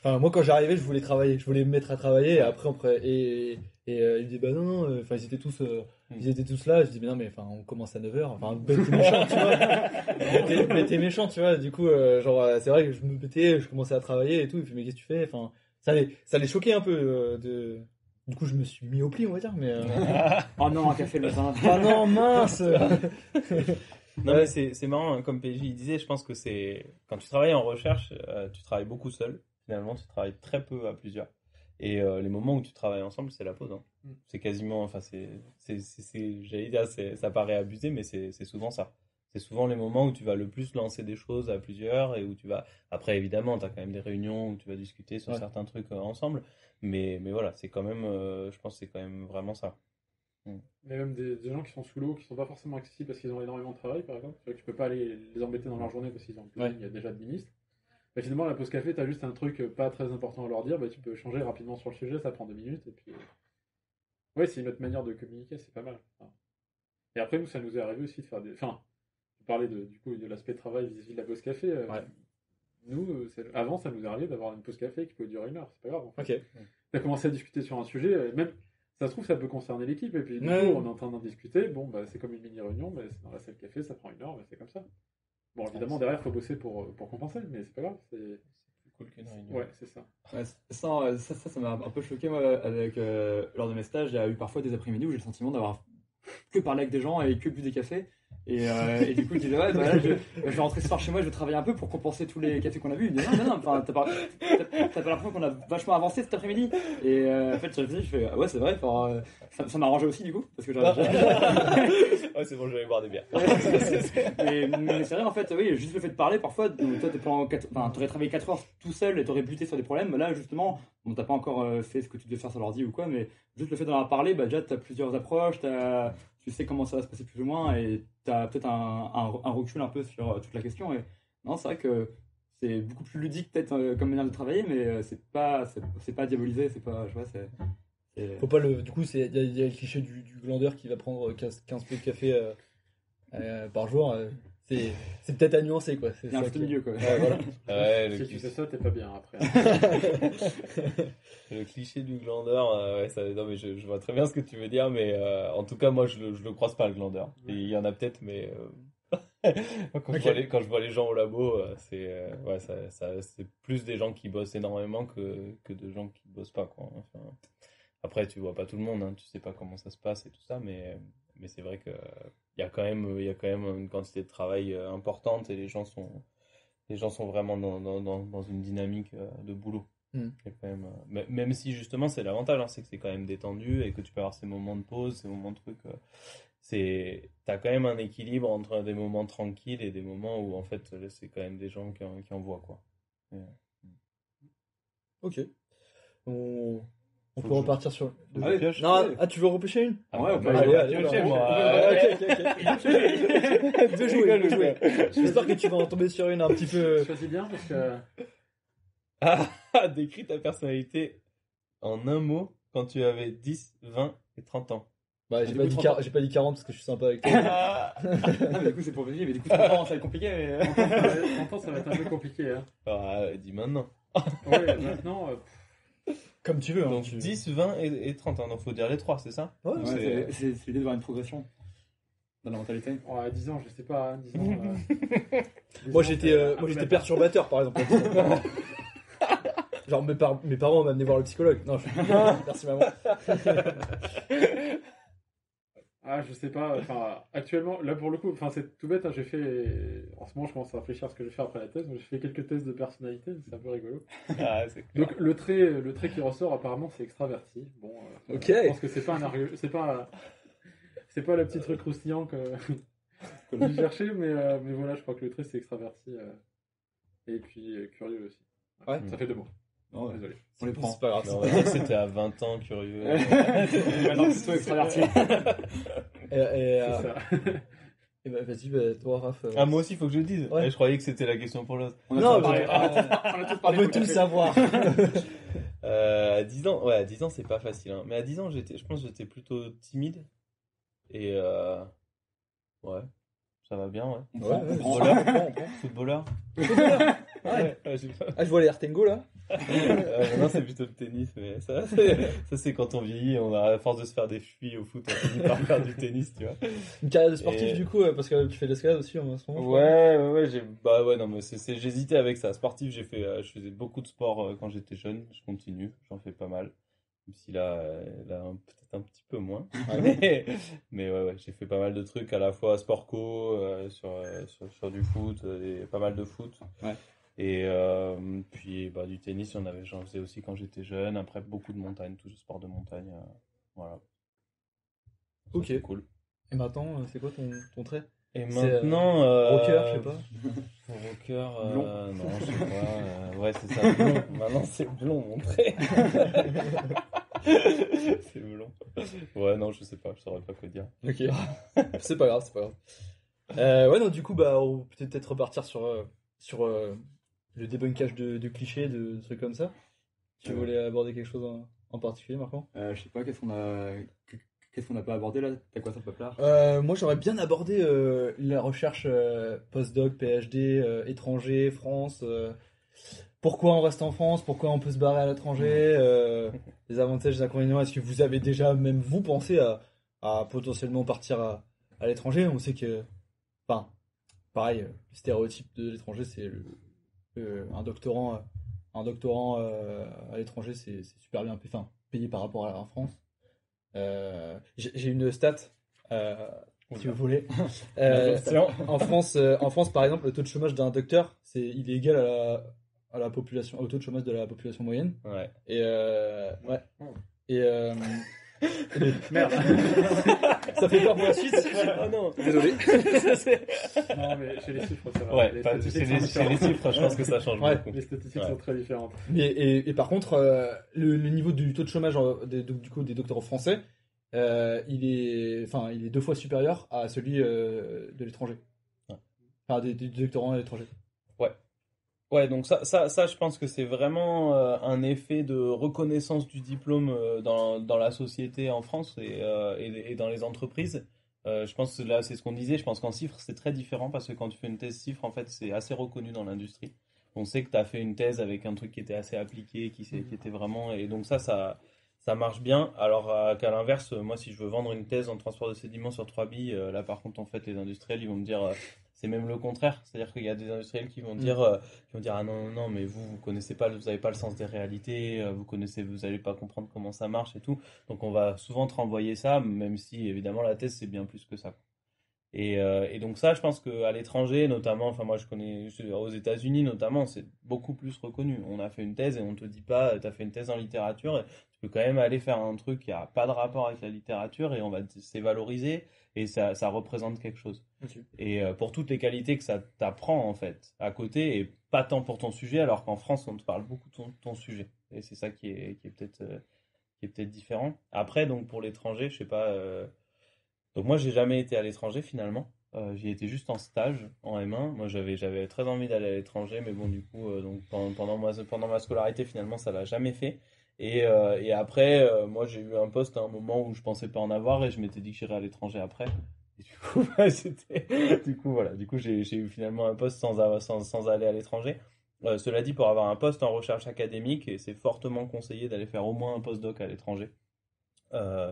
enfin, moi, quand j'arrivais, je voulais travailler, je voulais me mettre à travailler, et après, ils me disaient, bah non, enfin, ils étaient tous là, je dis, mais non, mais enfin, on commence à 9h, enfin, bête et méchant, tu vois, bête et méchant, tu vois, du coup, c'est vrai que je me mettais, je commençais à travailler et tout, et puis, mais qu'est-ce que tu fais, enfin, ça les choquait un peu, du coup, je me suis mis au pli, on va dire, mais, Oh non, un café le matin. ah non, mince! Non, Ouais. mais c'est marrant, hein, comme PJ il disait, je pense que c'est quand tu travailles en recherche, tu travailles beaucoup seul. Finalement, tu travailles très peu à plusieurs. Et les moments où tu travailles ensemble, c'est la pause, hein. C'est quasiment, enfin, j'allais dire, ça paraît abusé, mais c'est souvent ça. C'est souvent les moments où tu vas le plus lancer des choses à plusieurs et où tu vas. Après, évidemment, tu as quand même des réunions où tu vas discuter sur Ouais. certains trucs ensemble. Mais voilà, c'est quand même, je pense que c'est quand même vraiment ça. Mais même des gens qui sont sous l'eau, qui sont pas forcément accessibles parce qu'ils ont énormément de travail, par exemple. C'est vrai que tu peux pas aller les embêter dans leur journée parce qu'ils ont plus, Ouais. il y a déjà de ministres. Bah, finalement, la pause café, t'as juste un truc pas très important à leur dire, bah, tu peux changer rapidement sur le sujet, ça prend 2 minutes, et puis... Ouais, c'est une autre manière de communiquer, c'est pas mal. Enfin, et après, nous, ça nous est arrivé aussi de faire des... Enfin, tu parlais du coup, de l'aspect travail vis-à-vis de la pause café. Ouais. Nous, avant, ça nous est arrivé d'avoir une pause café qui pouvait durer 1 heure, c'est pas grave. En fait. Ok. T'as commencé à discuter sur un sujet, même... Ça se trouve, ça peut concerner l'équipe, et puis du Ouais. coup, on est en train d'en discuter. Bon, bah, c'est comme une mini-réunion, mais c'est dans la salle café, ça prend 1 heure, mais c'est comme ça. Bon, évidemment, derrière, il faut bosser pour compenser, mais c'est pas grave. C'est Cool qu'une réunion. Ouais, c'est ça. Ouais, ça m'a un peu choqué, moi, avec, lors de mes stages. Il y a eu parfois des après-midi où j'ai le sentiment d'avoir que parlé avec des gens et que bu des cafés. Et du coup, je disais, ouais, bah là, je vais rentrer ce soir chez moi, je vais travailler un peu pour compenser tous les cafés qu'on a bu. Il me disait, non, enfin, t'as pas l'impression qu'on a vachement avancé cet après-midi. Et en fait, je fais, ah ouais, c'est vrai, enfin, ça m'a arrangé aussi, du coup, parce que Ouais, c'est bon, je vais aller boire des bières. mais c'est vrai, en fait, oui, juste le fait de parler, parfois, donc, toi, t'aurais travaillé 4 heures tout seul et t'aurais buté sur des problèmes. Là, justement, bon, t'as pas encore fait ce que tu devais faire sur l'ordi ou quoi, mais juste le fait d'en avoir parlé, bah, déjà, t'as plusieurs approches, tu sais comment ça va se passer plus ou moins, et t'as peut-être un recul un peu sur toute la question. Et non, c'est vrai que c'est beaucoup plus ludique, peut-être, comme manière de travailler, mais c'est pas diabolisé, c'est pas, je vois, Faut pas le. Du coup, il y a le cliché du glandeur qui va prendre 15 pots de café par jour. C'est peut-être à nuancer, quoi. il y a un ça juste qui- milieu, quoi. Ouais, voilà. Ouais, Si le, tu fais ça, t'es pas bien après. le cliché du glandeur, ouais, non, mais je vois très bien ce que tu veux dire, mais en tout cas, moi, je le croise pas, le glandeur. Et il y en a peut-être, mais quand je vois les gens au labo, ouais, c'est plus des gens qui bossent énormément que de gens qui bossent pas, quoi. Enfin, après, tu vois pas tout le monde, hein, tu sais pas comment ça se passe et tout ça, mais c'est vrai que il y a quand même une quantité de travail importante et les gens sont vraiment dans une dynamique de boulot. Mm. Il y a quand même, même si justement c'est l'avantage, hein, c'est que c'est quand même détendu et que tu peux avoir ces moments de pause, ces moments de trucs. T'as quand même un équilibre entre des moments tranquilles et des moments où en fait c'est quand même des gens qui envoient, quoi. Et, Ok. On Faut peut que repartir sur. Ah oui, pioche. Non, tu veux repêcher une? Ouais, on peut bah, aller, je allez, vais piocher, allez, moi. Ok. De jouer. J'espère que tu vas en tomber sur une un petit peu. Choisis bien parce que. Décris ta personnalité en un mot quand tu avais 10, 20 et 30 ans. Bah, Du coup, 30 ans. j'ai pas dit 40 parce que je suis sympa avec toi. Non, mais du coup, c'est pour vérifier, mais du coup, 30 ans, ça va être compliqué, mais. 30 ans, ça va être un peu compliqué. Hein. Dis maintenant. Ouais, maintenant. Comme tu veux. Hein, Donc 10, 20 et 30 ans. Donc faut dire les trois, c'est ça? Ouais, Ouais, c'est- c'est l'idée d'avoir une progression dans la mentalité. À 10 ans, je sais pas. Hein, 10 ans, 10 Moi ans, j'étais perturbateur par exemple. Genre mes parents m'amenaient voir le psychologue. Non, merci maman. Ah, je sais pas. Enfin, actuellement, là pour le coup, enfin c'est tout bête. Hein, j'ai fait. En ce moment, je commence à réfléchir à ce que je vais faire après la thèse. Donc, j'ai fait quelques tests de personnalité. C'est un peu rigolo. Ah, c'est clair. Donc le trait qui ressort apparemment, c'est extraverti. Bon. Ok. Je pense que c'est pas un c'est pas le petit truc croustillant que je cherchais, mais voilà, je crois que le trait c'est extraverti et puis curieux aussi. Ouais. Ça fait 2 mots. Non, ouais. Désolé. On les prend. C'est pas grave. Non, ouais, c'était à 20 ans, curieux. Maintenant, c'est toi extraverti. Et, C'est ça. vas-y, toi Raph. Ah, moi aussi, il faut que je le dise. Ouais. Je croyais que c'était la question pour l'autre. On a Non, tous parlé. mais- On a tous On parlé. veut tout savoir. À 10 ans, ouais, à 10 ans, c'est pas facile, hein. Mais à 10 ans, je pense que j'étais plutôt timide. Et ouais. Ça va bien, ouais. On Ouais, prend, ouais, on prend. on prend. Footballeur. Ouais. Ouais, j'ai pas- Ah, je vois les Artengo là. Non, c'est plutôt le tennis, mais ça c'est quand on vieillit, on a à force de se faire des chevilles au foot, on finit par faire du tennis, tu vois. Une carrière de sportif Et- du coup, parce que tu fais de l'escalade aussi en ce moment. je crois. Ouais, bah ouais, non, mais j'hésitais avec ça. Sportif, je faisais beaucoup de sport quand j'étais jeune, je continue, j'en fais pas mal. Même si là peut-être un petit peu moins. Mais ouais, j'ai fait pas mal de trucs, à la fois sport co, sur du foot, et pas mal de foot. Ouais. Et puis bah, du tennis, j'en faisais aussi quand j'étais jeune. Après, beaucoup de montagne, tout le sport de montagne. Voilà. Ça, Ok. c'est cool. Et maintenant, c'est quoi ton trait? Et C'est, maintenant. rocker, je sais pas. Rocker, Blond. non, je sais pas. Ouais, c'est ça, blond. Maintenant, c'est blond, mon trait. C'est blond. Ouais, non, je sais pas, je saurais pas quoi dire. Ok. C'est pas grave, c'est pas grave. Ouais, non, du coup, bah, on peut peut-être repartir sur le débunkage de clichés, de trucs comme ça. Tu Ouais. voulais aborder quelque chose en particulier, Marco? Je sais pas, qu'est-ce qu'on n'a pas abordé là? T'as quoi sur Poplar? Moi, j'aurais bien abordé la recherche postdoc, PhD, étranger, France. Pourquoi on reste en France? Pourquoi on peut se barrer à l'étranger? Les avantages, les inconvénients. Est-ce que vous avez déjà, même vous, pensé à potentiellement partir à l'étranger? On sait que, enfin, pareil, le stéréotype de l'étranger, c'est un doctorant à l'étranger, c'est super bien payé, enfin, payé par rapport à la France. J'ai une stat, si vous voulez. En France, par exemple, le taux de chômage d'un docteur, il est égal à la population, au taux de chômage de la population moyenne. Ouais. Et ouais. Et Merde. ça fait peur pour la suite. Oh non. Désolé. Non, mais chez les chiffres, ça va. Ouais, Les chez statistiques les, sont chez les différentes. chiffres, je pense que ça change Ouais. beaucoup. Les statistiques Ouais. sont très différentes. Et par contre, le niveau du taux de chômage du coup, des doctorants français, il est 2 fois supérieur à celui de l'étranger. Ouais. Enfin, des doctorants à l'étranger. Ouais, donc ça, je pense que c'est vraiment un effet de reconnaissance du diplôme dans la société en France et dans les entreprises. Je pense que là, c'est ce qu'on disait. Je pense qu'en chiffres, c'est très différent parce que quand tu fais une thèse chiffre, en fait, c'est assez reconnu dans l'industrie. On sait que tu as fait une thèse avec un truc qui était assez appliqué, qui était vraiment. Et donc ça marche bien. Alors qu'à l'inverse, moi, si je veux vendre une thèse en transport de sédiments sur 3 billes, là, par contre, en fait, les industriels, ils vont me dire. C'est même le contraire, c'est-à-dire qu'il y a des industriels qui vont dire, ah non, non, non, mais vous connaissez pas, vous n'avez pas le sens des réalités, vous allez pas comprendre comment ça marche et tout. Donc on va souvent te renvoyer ça, même si évidemment la thèse c'est bien plus que ça. Et donc ça, je pense qu'à l'étranger, notamment, enfin moi aux États-Unis notamment, c'est beaucoup plus reconnu. On a fait une thèse et on te dit pas, tu as fait une thèse en littérature, et tu peux quand même aller faire un truc qui a pas de rapport avec la littérature et c'est valorisé et ça représente quelque chose. Ok. Et pour toutes les qualités que ça t'apprend en fait à côté et pas tant pour ton sujet, alors qu'en France on te parle beaucoup de ton sujet. Et c'est ça qui est peut-être différent. Après, donc pour l'étranger, je sais pas. Donc moi j'ai jamais été à l'étranger finalement. J'y étais juste en stage en M1. Moi j'avais très envie d'aller à l'étranger, mais bon du coup donc pendant ma scolarité finalement ça l'a jamais fait. Et après moi j'ai eu un poste à un moment où je pensais pas en avoir et je m'étais dit que j'irais à l'étranger après. Et du coup bah, voilà. Du coup j'ai eu finalement un poste sans aller à l'étranger. Cela dit, pour avoir un poste en recherche académique, et c'est fortement conseillé d'aller faire au moins un postdoc à l'étranger. Euh,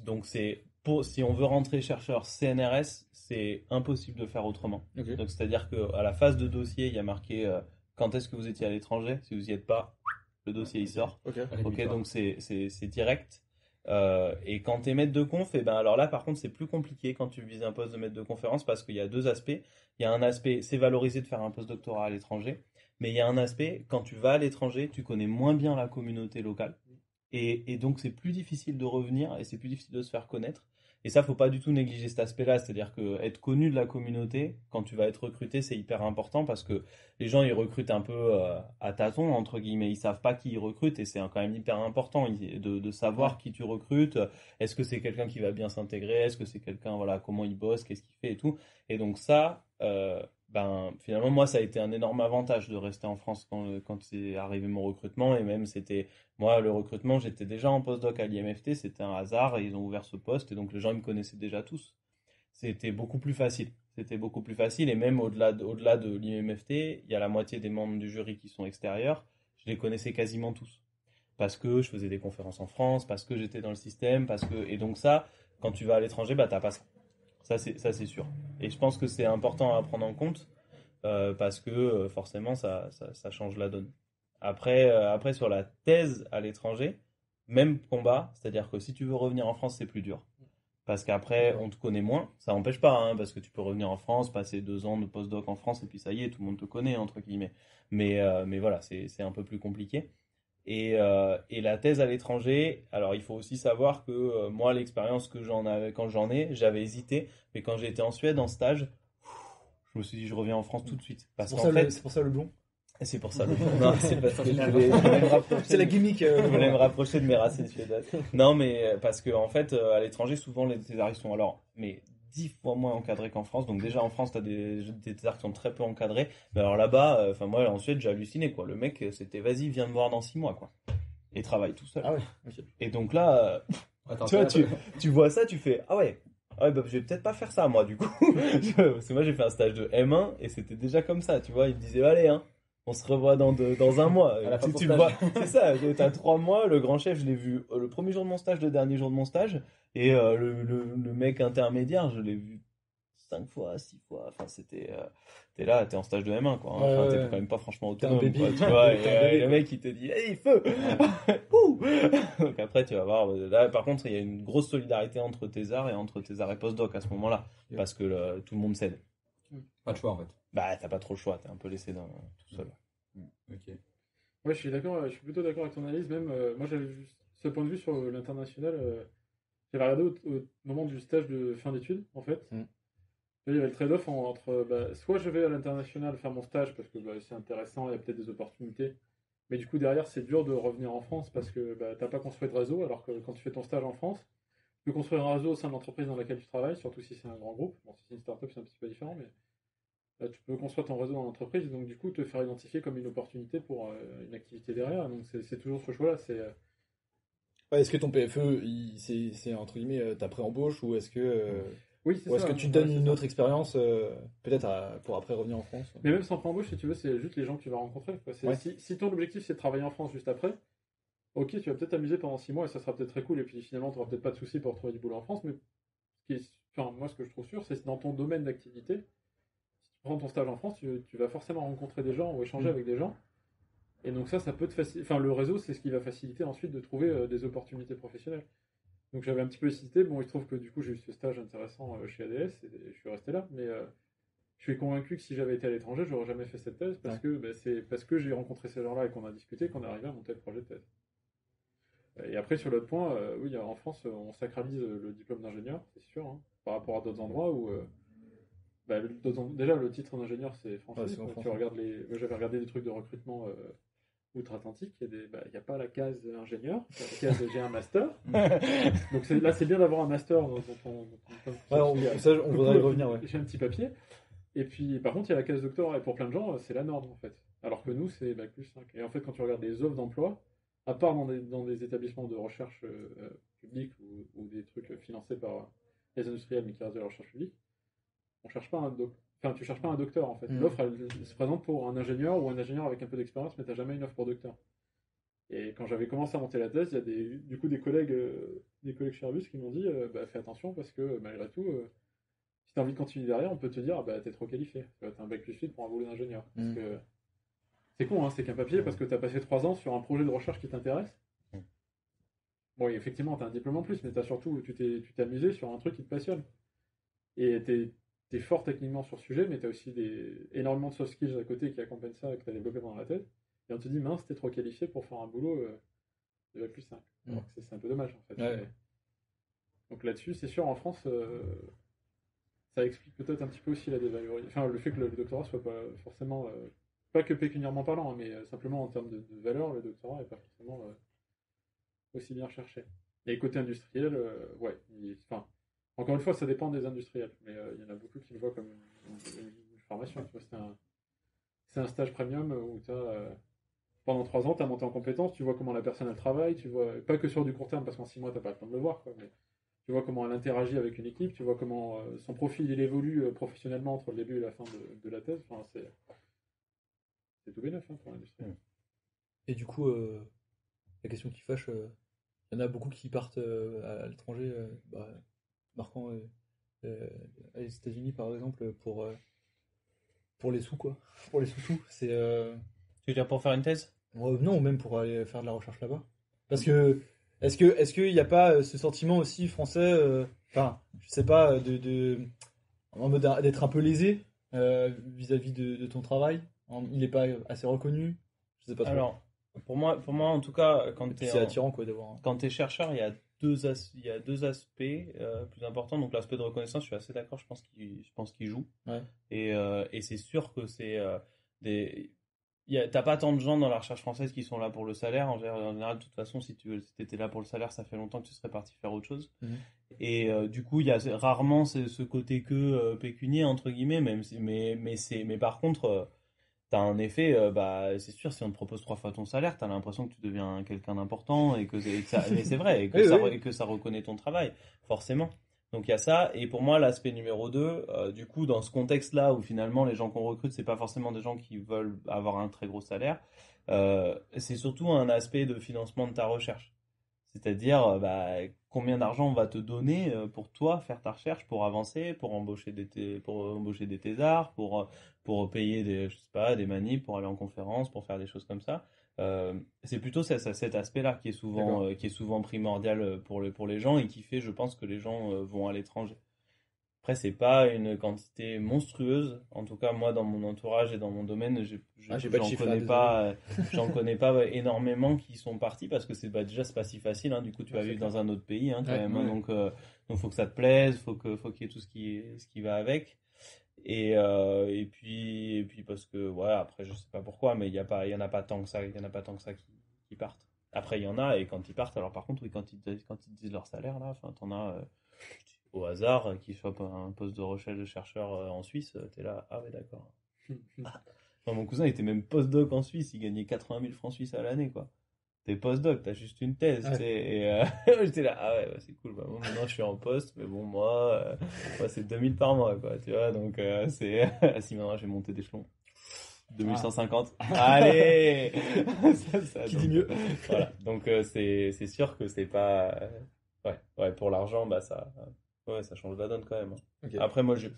donc si on veut rentrer chercheur CNRS, c'est impossible de faire autrement. Ok. Donc c'est-à-dire qu'à la phase de dossier, il y a marqué quand est-ce que vous étiez à l'étranger. Si vous n'y êtes pas, le dossier il sort. Ok. Ok, donc c'est direct. Et quand tu es maître de conf, et ben alors là par contre c'est plus compliqué quand tu vises un poste de maître de conférence parce qu'il y a deux aspects. Il y a un aspect, c'est valorisé de faire un postdoctorat à l'étranger, mais il y a un aspect, quand tu vas à l'étranger, tu connais moins bien la communauté locale. Et donc c'est plus difficile de revenir et c'est plus difficile de se faire connaître. Et ça, faut pas du tout négliger cet aspect-là. C'est-à-dire que être connu de la communauté, quand tu vas être recruté, c'est hyper important parce que les gens, ils recrutent un peu à tâtons, entre guillemets. Ils savent pas qui ils recrutent et c'est quand même hyper important de savoir qui tu recrutes. Est-ce que c'est quelqu'un qui va bien s'intégrer? Est-ce que c'est quelqu'un, voilà, comment il bosse, qu'est-ce qu'il fait et tout. Et donc ça, finalement, moi, ça a été un énorme avantage de rester en France quand c'est arrivé mon recrutement. Et même, moi, le recrutement, j'étais déjà en postdoc à l'IMFT, c'était un hasard et ils ont ouvert ce poste et donc les gens ils me connaissaient déjà tous. c'était beaucoup plus facile. C'était beaucoup plus facile et même au-delà de l'IMFT, il y a la moitié des membres du jury qui sont extérieurs. Je les connaissais quasiment tous parce que je faisais des conférences en France, parce que j'étais dans le système, et donc ça, quand tu vas à l'étranger, bah t'as pas ça. Ça c'est sûr. Et je pense que c'est important à prendre en compte parce que forcément ça change la donne. Après sur la thèse à l'étranger, même combat, c'est-à-dire que si tu veux revenir en France, c'est plus dur. Parce qu'après, on te connaît moins. Ça n'empêche pas, hein, parce que tu peux revenir en France, passer 2 ans de postdoc en France, et puis ça y est, tout le monde te connaît, entre guillemets. Mais voilà, c'est un peu plus compliqué. Et la thèse à l'étranger, alors il faut aussi savoir que moi, l'expérience que j'en avais quand j'avais hésité, mais quand j'étais en Suède en stage, je me suis dit, je reviens en France tout de suite. Parce qu'en fait, C'est pour ça le blond. c'est pour ça. Non, c'est parce que je voulais me rapprocher. C'est la gimmick. Je voulais me rapprocher de mes racines suédoises. Non, mais parce que en fait, à l'étranger, souvent les thésards sont alors, mais 10 fois moins encadrés qu'en France. Donc déjà en France, t'as des thésards qui sont très peu encadrés. Mais alors là-bas, enfin moi en Suède, j'ai halluciné quoi. Le mec, c'était vas-y, viens me voir dans 6 mois quoi. Et travaille tout seul. Ah ouais. Ok. Et donc là, Attends, tu vois, tu vois ça, tu fais ah ouais, bah, je vais peut-être pas faire ça moi du coup. Parce que moi j'ai fait un stage de M1 et c'était déjà comme ça, tu vois. Il me disait allez hein. On se revoit dans un mois. À la fin de ton Tu le stage. vois, c'est ça. T'as 3 mois. Le grand chef, je l'ai vu le premier jour de mon stage, le dernier jour de mon stage, et le mec intermédiaire, je l'ai vu 5 fois, 6 fois. Enfin, t'es là, t'es en stage de M1, quoi. Hein. Enfin, t'es quand même pas franchement T'es un autonome, baby. quoi, tu vois. T'es un bébé, Et le quoi. mec, il te dit, hey, feu. Ouh. Donc après, tu vas voir. Là, par contre, il y a une grosse solidarité entre thésards et postdoc à ce moment-là, Yep. parce que tout le monde cède. Pas de choix en fait. Bah, t'as pas trop le choix. T'es un peu laissé tout seul. Ok. Ouais, je suis plutôt d'accord avec ton analyse. Même moi, j'avais juste ce point de vue sur l'international. J'avais regardé au moment du stage de fin d'études, en fait. Mm. Il y avait le trade-off entre soit je vais à l'international faire mon stage parce que c'est intéressant, il y a peut-être des opportunités, mais du coup derrière c'est dur de revenir en France parce que t'as pas construit de réseau, alors que quand tu fais ton stage en France, tu peux construire un réseau au sein de l'entreprise dans laquelle tu travailles, surtout si c'est un grand groupe. Bon, si c'est une startup, c'est un petit peu différent, mais là, tu peux construire ton réseau dans l'entreprise et donc du coup te faire identifier comme une opportunité pour une activité derrière. Donc c'est toujours ce choix-là. Ouais, est-ce que ton PFE, c'est entre guillemets ta pré-embauche ou est-ce que Oui, c'est ou est-ce ça. que tu Ouais, donnes c'est une ça. autre expérience peut-être pour après revenir en France? Mais même sans pré-embauche, si tu veux, c'est juste les gens que tu vas rencontrer, quoi. Ouais. Si ton objectif c'est de travailler en France juste après, ok, tu vas peut-être t'amuser pendant 6 mois et ça sera peut-être très cool. Et puis finalement, tu n'auras peut-être pas de soucis pour trouver du boulot en France. Mais enfin, moi, ce que je trouve sûr, c'est que dans ton domaine d'activité, si tu prends ton stage en France, tu vas forcément rencontrer des gens ou échanger avec des gens. Et donc ça peut te faciliter. Enfin, le réseau, c'est ce qui va faciliter ensuite de trouver des opportunités professionnelles. Donc j'avais un petit peu hésité. Bon, il se trouve que du coup, j'ai eu ce stage intéressant chez ADS et je suis resté là. Mais je suis convaincu que si j'avais été à l'étranger, j'aurais jamais fait cette thèse parce que c'est parce que j'ai rencontré ces gens-là et qu'on a discuté qu'on est arrivé à monter le projet de thèse. Et après, sur l'autre point, oui, en France, on sacralise le diplôme d'ingénieur, c'est sûr, hein, par rapport à d'autres endroits où déjà le titre d'ingénieur c'est français. Ouais, c'est en Tu français. regardes moi, j'avais regardé des trucs de recrutement outre-Atlantique, il y a pas la case ingénieur, il y a la case j'ai un master. Donc là, c'est bien d'avoir un master dans ton diplôme. Ouais, on voudrait y revenir, ouais. J'ai un petit papier. Et puis, par contre, il y a la case doctorat. Et pour plein de gens, c'est la norme, en fait. Alors que nous, c'est bac plus 5. Et en fait, quand tu regardes les offres d'emploi, à part dans des établissements de recherche publics ou des trucs financés par les industriels, mais qui restent de la recherche publique, on cherche pas tu cherches pas un docteur, en fait. Mm. L'offre, elle se présente pour un ingénieur ou un ingénieur avec un peu d'expérience, mais tu n'as jamais une offre pour docteur. Et quand j'avais commencé à monter la thèse, il y a du coup des collègues chez Airbus qui m'ont dit fais attention parce que malgré tout, si tu as envie de continuer derrière, on peut te dire t'es trop qualifié. Tu as un bac plus 8 pour un boulot d'ingénieur. Parce que c'est con, hein, c'est qu'un papier parce que tu as passé 3 ans sur un projet de recherche qui t'intéresse. Bon, et effectivement, tu as un diplôme en plus, mais surtout, tu t'es amusé sur un truc qui te passionne. Et tu es fort techniquement sur ce sujet, mais tu as aussi énormément de soft skills à côté qui accompagnent ça et que tu as développé pendant la thèse. Et on te dit, mince, t'es trop qualifié pour faire un boulot de bac plus 5. Alors que c'est un peu dommage, en fait. Ouais. Donc là-dessus, c'est sûr, en France, ça explique peut-être un petit peu aussi la dévalorisation. Enfin, le fait que le doctorat soit pas forcément, pas que pécuniairement parlant, hein, mais simplement en termes de valeur, le doctorat n'est pas forcément aussi bien recherché. Et côté industriel, ouais. Enfin, encore une fois, ça dépend des industriels, mais il y en a beaucoup qui le voient comme une formation. Tu vois, c'est un stage premium où tu as. Pendant 3 ans, tu as monté en compétences, tu vois comment la personne elle travaille, tu vois, pas que sur du court terme, parce qu'en 6 mois, tu n'as pas le temps de le voir, quoi, mais tu Tu vois comment elle interagit avec une équipe, tu vois comment son profil il évolue professionnellement entre le début et la fin de la thèse. Enfin, c'est tout bénef pour l'industrie. Et du coup, la question qui fâche, il y en a beaucoup qui partent à l'étranger, marquant les États-Unis par exemple, pour les sous, quoi. Pour les sous-sous. C'est. Tu veux dire pour faire une thèse? Non, ou même pour aller faire de la recherche là-bas. Parce que. Est-ce qu'il n'y a pas ce sentiment aussi français, enfin, je sais pas, en mode d'être un peu lésé vis-à-vis de ton travail? Il n'est pas assez reconnu? Je sais pas trop. Alors, pour moi, en tout cas, Et puis c'est attirant, quoi, d'avoir. quand tu es chercheur, il y a deux aspects plus importants. Donc l'aspect de reconnaissance, je suis assez d'accord, je pense qu'il joue. Ouais. Et c'est sûr que t'as pas tant de gens dans la recherche française qui sont là pour le salaire. En général, de toute façon, si tu étais là pour le salaire, ça fait longtemps que tu serais parti faire autre chose. Mhm. Et du coup, il y a rarement ce côté que pécunier, entre guillemets, mais par contre, t'as un effet, c'est sûr, si on te propose 3 fois ton salaire, t'as l'impression que tu deviens quelqu'un d'important mais c'est vrai, Oui, oui. et que ça reconnaît ton travail, forcément. Donc il y a ça, et pour moi, l'aspect numéro 2, du coup, dans ce contexte-là où finalement les gens qu'on recrute, c'est pas forcément des gens qui veulent avoir un très gros salaire, c'est surtout un aspect de financement de ta recherche. C'est-à-dire, combien d'argent on va te donner pour toi faire ta recherche, pour avancer, pour embaucher des thésards, pour payer je sais pas, des manips, pour aller en conférence, pour faire des choses comme ça. C'est plutôt cet aspect-là qui est souvent primordial pour les gens et qui fait, je pense, que les gens vont à l'étranger. Après, c'est pas une quantité monstrueuse. En tout cas, moi, dans mon entourage et dans mon domaine, J'ai pas de j'en chiffre, connais désolé. pas, j'en connais pas énormément qui sont partis parce que déjà c'est pas si facile. Hein. Du coup, tu vas Ouais, c'est vivre dans un autre pays quand Ouais, même. Hein. ouais. Donc, faut que ça te plaise, faut qu'il y ait tout ce qui va avec. Et puis parce que ouais, après je sais pas pourquoi, mais il y en a pas tant que ça, qui partent. Après il y en a et quand ils partent, alors par contre oui, quand ils disent leur salaire là, enfin t'en as au hasard qui chopent un poste de recherche de chercheur en Suisse, t'es là, ah ouais d'accord. Enfin, mon cousin était même postdoc en Suisse, il gagnait 80 000 francs suisses à l'année quoi. T'es postdoc, t'as juste une thèse, Ouais. tu sais. Et j'étais là, ah ouais, c'est cool. Bon, maintenant je suis en poste, mais bon, moi c'est 2000 par mois, quoi, tu vois. Donc c'est. Si maintenant j'ai monté d'échelon. 2150. Allez Qui donc, dit mieux? voilà. Donc c'est sûr que c'est pas. Ouais, pour l'argent, ça change la donne quand même. Hein. Ok. Après, moi, je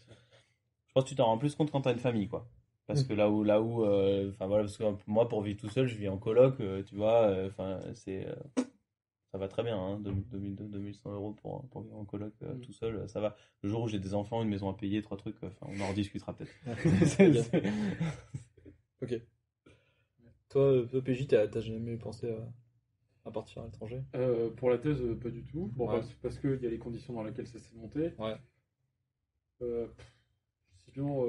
pense que tu t'en rends plus compte quand t'as une famille, quoi. Parce que enfin voilà, parce que moi, pour vivre tout seul, je vis en coloc, tu vois, enfin, ça va très bien, hein, 2100 euros pour vivre en coloc tout seul, ça va. Le jour où j'ai des enfants, une maison à payer, 3 trucs, enfin, on en rediscutera peut-être. Ok. Toi, PJ, t'as jamais pensé à partir à l'étranger? Pour la thèse, pas du tout. Bon, Ouais. parce qu'il y a les conditions dans lesquelles ça s'est monté. Ouais. Sinon,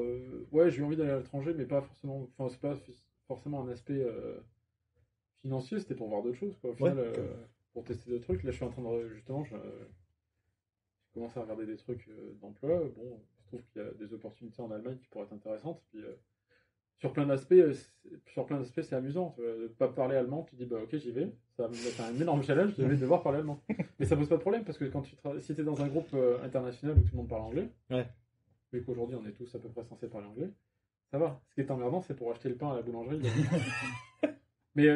ouais, j'ai eu envie d'aller à l'étranger, mais pas forcément. Enfin, c'est pas forcément un aspect financier, c'était pour voir d'autres choses, quoi. Au final, ok. pour tester d'autres trucs. Là, je suis en train de. Justement, je commence à regarder des trucs d'emploi. Bon, je trouve qu'il y a des opportunités en Allemagne qui pourraient être intéressantes. Puis, sur plein d'aspects, c'est amusant. Tu vois, de pas parler allemand, tu dis, bah ok, j'y vais. Ça va me mettre un énorme challenge, je vais devoir parler allemand. Mais ça pose pas de problème, parce que quand si t'es dans un groupe international où tout le monde parle anglais, Ouais. vu qu'aujourd'hui on est tous à peu près censés parler anglais, ça va. Ce qui est emmerdant, c'est pour acheter le pain à la boulangerie. Mais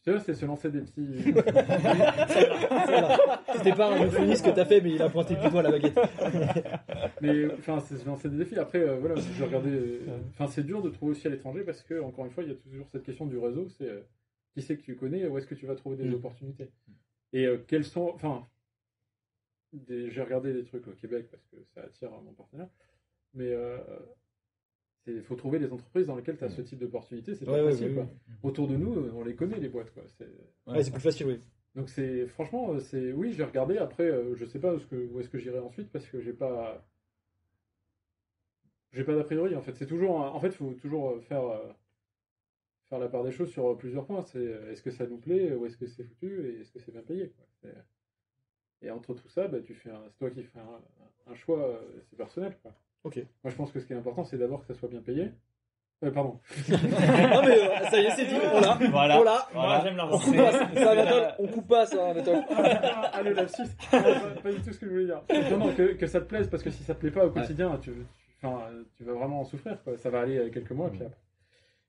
tu vois, c'est se lancer des petits. C'était pas un euphémisme que t'as fait, mais il a pointé du doigt la baguette. Mais enfin, c'est se lancer des défis. Après, voilà, j'ai regardé. Enfin, c'est dur de trouver aussi à l'étranger parce que, encore une fois, il y a toujours cette question du réseau c'est qui c'est que tu connais, où est-ce que tu vas trouver des opportunités. Et quels sont. Enfin, j'ai regardé des trucs au Québec parce que ça attire mon partenaire. Mais il faut trouver des entreprises dans lesquelles tu as ce type d'opportunité, c'est pas facile. Quoi. Autour de nous, on les connaît, les boîtes. Quoi. Ouais, c'est plus facile, oui. Donc, franchement, oui, j'ai regardé. Après, je sais pas où est-ce que j'irai ensuite parce que j'ai pas d'a priori. En fait, en fait, il faut toujours faire la part des choses sur plusieurs points. C'est est-ce que ça nous plaît, ou est-ce que c'est foutu, et est-ce que c'est bien payé. Quoi. Et entre tout ça, c'est toi qui fais un choix, c'est personnel. Quoi. Ok. Moi, je pense que ce qui est important, c'est d'abord que ça soit bien payé. Pardon. Non mais ça y est, c'est dit, on l'a. Voilà. Moi, j'aime On l'argent. coupe pas ça, Anatole, on coupe pas ça, Anatole. Ah, le lapsus. Non, pas du tout ce que je voulais dire. Non, que ça te plaise, parce que si ça te plaît pas au quotidien, tu vas vraiment en souffrir, quoi. Ça va aller quelques mois, puis après.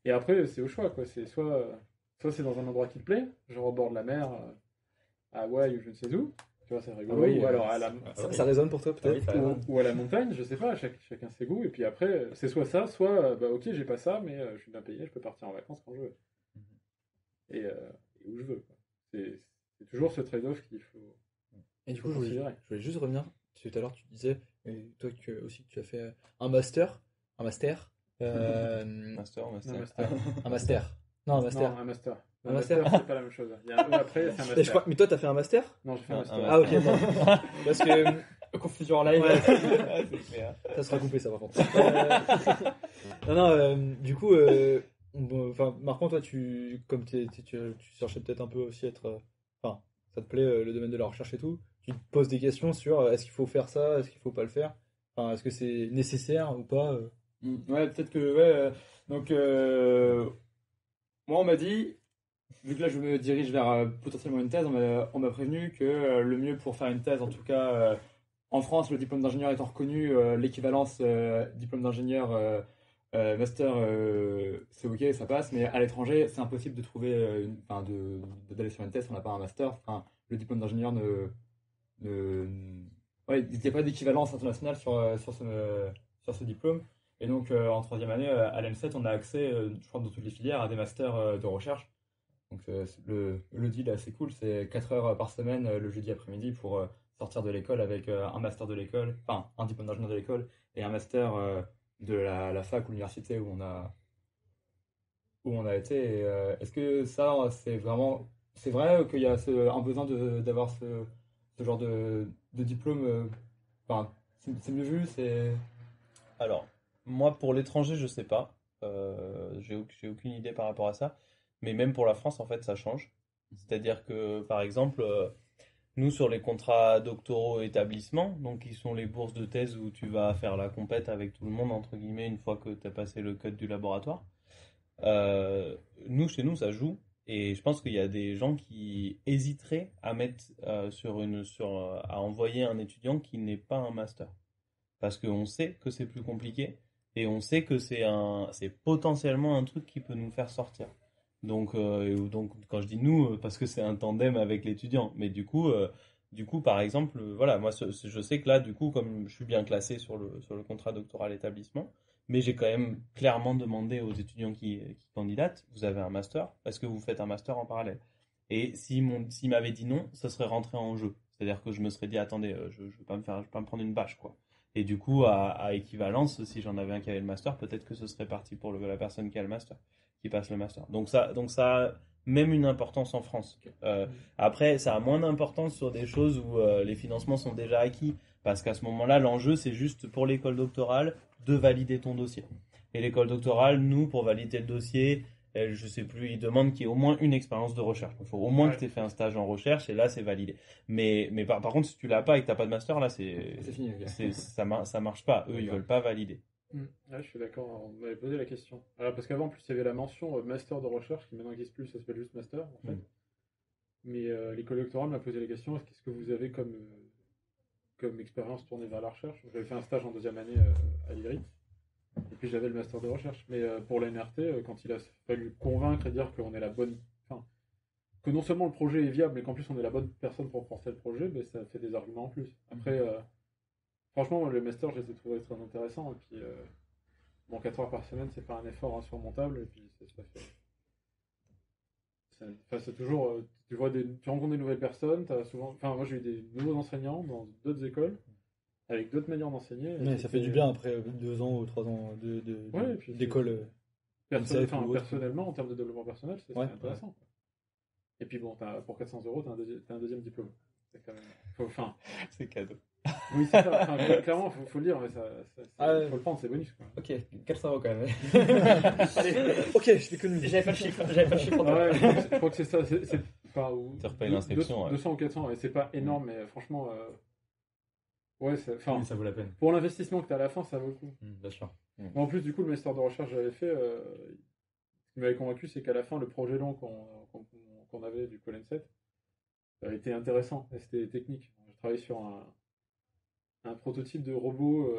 Et après, c'est au choix, quoi. C'est soit c'est dans un endroit qui te plaît, genre au bord de la mer, à Hawaï ou je ne sais où. Tu vois, c'est rigolo. Ah oui, ou alors à la... Ça résonne pour toi peut-être. ou à la montagne, je sais pas, chacun ses goûts. Et puis après, c'est soit ça, soit ok, j'ai pas ça, mais je suis bien payé, je peux partir en vacances quand je veux. Et où je veux, quoi. C'est toujours ce trade-off qu'il faut. Et du coup, je considérer. voulais juste revenir. Parce que tout à l'heure, tu disais, et toi aussi, que tu as fait un master. Master. Un master. Un master. Non, un master. Non, un master. Un Un master. master, c'est pas la même chose. Il y a un E après, c'est un Et je master. crois... Mais toi, t'as fait un master? Non, j'ai fait un master. Ah, ok, bon. Parce que. Confusion en live. Ouais, C'est clair. ça sera coupé, ça, par contre. Du coup, enfin, Marquant, toi, comme tu cherchais peut-être un peu aussi être. Enfin, ça te plaît le domaine de la recherche et tout. Tu te poses des questions sur est-ce qu'il faut faire ça, est-ce qu'il faut pas le faire. Enfin, est-ce que c'est nécessaire ou pas Ouais, peut-être que. Ouais, donc, moi, on m'a dit, vu que là, je me dirige vers potentiellement une thèse, on m'a prévenu que le mieux pour faire une thèse, en tout cas, en France, le diplôme d'ingénieur étant reconnu, l'équivalence diplôme d'ingénieur master, c'est ok, ça passe, mais à l'étranger, c'est impossible de trouver, d'aller sur une thèse si on n'a pas un master. Enfin, le diplôme d'ingénieur ouais, il n'y a pas d'équivalence internationale sur ce diplôme. Et donc, en troisième année, à l'ENSET, on a accès, je crois, dans toutes les filières, à des masters de recherche. Donc, le deal est assez cool. C'est 4 heures par semaine, le jeudi après-midi, pour sortir de l'école avec un master de l'école, enfin, un diplôme d'ingénieur de l'école, et un master de la fac ou l'université où on a été. Et, est-ce que ça, c'est vrai qu'il y a un besoin d'avoir ce genre de diplôme? Enfin, c'est mieux vu, c'est... Alors, moi, pour l'étranger, je sais pas. J'ai aucune idée par rapport à ça. Mais même pour la France, en fait, ça change. C'est-à-dire que, par exemple, nous, sur les contrats doctoraux établissements, donc qui sont les bourses de thèse où tu vas faire la compète avec tout le monde, entre guillemets, une fois que tu as passé le cut du laboratoire, chez nous, ça joue. Et je pense qu'il y a des gens qui hésiteraient à mettre à envoyer un étudiant qui n'est pas un master. Parce qu'on sait que c'est plus compliqué et on sait que c'est potentiellement un truc qui peut nous faire sortir. Donc quand je dis nous, parce que c'est un tandem avec l'étudiant. Mais du coup, par exemple, voilà, moi je sais que là, du coup, comme je suis bien classé sur le contrat doctoral établissement, mais j'ai quand même clairement demandé aux étudiants qui candidatent, vous avez un master, est-ce que vous faites un master en parallèle? Et s'ils m'avaient dit non, ça serait rentré en jeu. C'est-à-dire que je me serais dit, attendez, je vais pas me prendre une bâche, quoi. Et du coup, à équivalence, si j'en avais un qui avait le master, peut-être que ce serait parti pour la personne qui a le master, qui passe le master. Donc ça a même une importance en France. Après, ça a moins d'importance sur des choses où les financements sont déjà acquis, parce qu'à ce moment-là, l'enjeu, c'est juste pour l'école doctorale de valider ton dossier. Et l'école doctorale, nous, pour valider le dossier, je sais plus, ils demandent qu'il y ait au moins une expérience de recherche. Il faut au moins que tu aies fait un stage en recherche, et là, c'est validé. Mais par contre, si tu l'as pas et que tu n'as pas de master, là, c'est fini. Okay. ça marche pas. Eux, ils veulent pas valider. Ouais, je suis d'accord. On m'avait posé la question. Alors, parce qu'avant, en plus, il y avait la mention master de recherche, qui maintenant n'existe plus, ça s'appelle juste master, en fait. Mais l'école doctorale m'a posé la question, qu'est-ce que vous avez comme expérience tournée vers la recherche? J'avais fait un stage en deuxième année à l'IRI. Et puis j'avais le master de recherche. Mais pour la NRT, quand il a fallu convaincre et dire qu'on est la bonne... Enfin, que non seulement le projet est viable, mais qu'en plus on est la bonne personne pour porter le projet, ben, ça fait des arguments en plus. Après, franchement, le master, je les ai trouvés très intéressants. Et puis, 4 heures par semaine, c'est pas un effort insurmontable. Et puis, ça se fait. C'est toujours... tu rencontres des nouvelles personnes. Moi, j'ai eu des nouveaux enseignants dans d'autres écoles, avec d'autres manières d'enseigner. Ouais, ça fait du bien après 2 ans ou 3 ans d'école. Personnellement, en termes de développement personnel, c'est intéressant. Ouais. Et puis bon, pour 400 €, t'as un deuxième diplôme. C'est quand même... c'est cadeau. Oui, c'est ça. Clairement, faut le dire, mais faut le prendre, c'est bonus, quoi. Ok, 400 € quand même. Allez, ok, je l'économise. J'avais pas le chiffre. Je crois que c'est ça. Tu repayes l'inscription. 200 ou 400, et c'est pas énorme, mais franchement, Ouais, Oui, ça vaut la peine. pour l'investissement que tu as à la fin, ça vaut le coup. Bien sûr. En plus, du coup, le master de recherche que j'avais fait, ce qui m'avait convaincu, c'est qu'à la fin, le projet long qu'on avait du Colenset était intéressant et c'était technique. J'ai travaillé sur un prototype de robot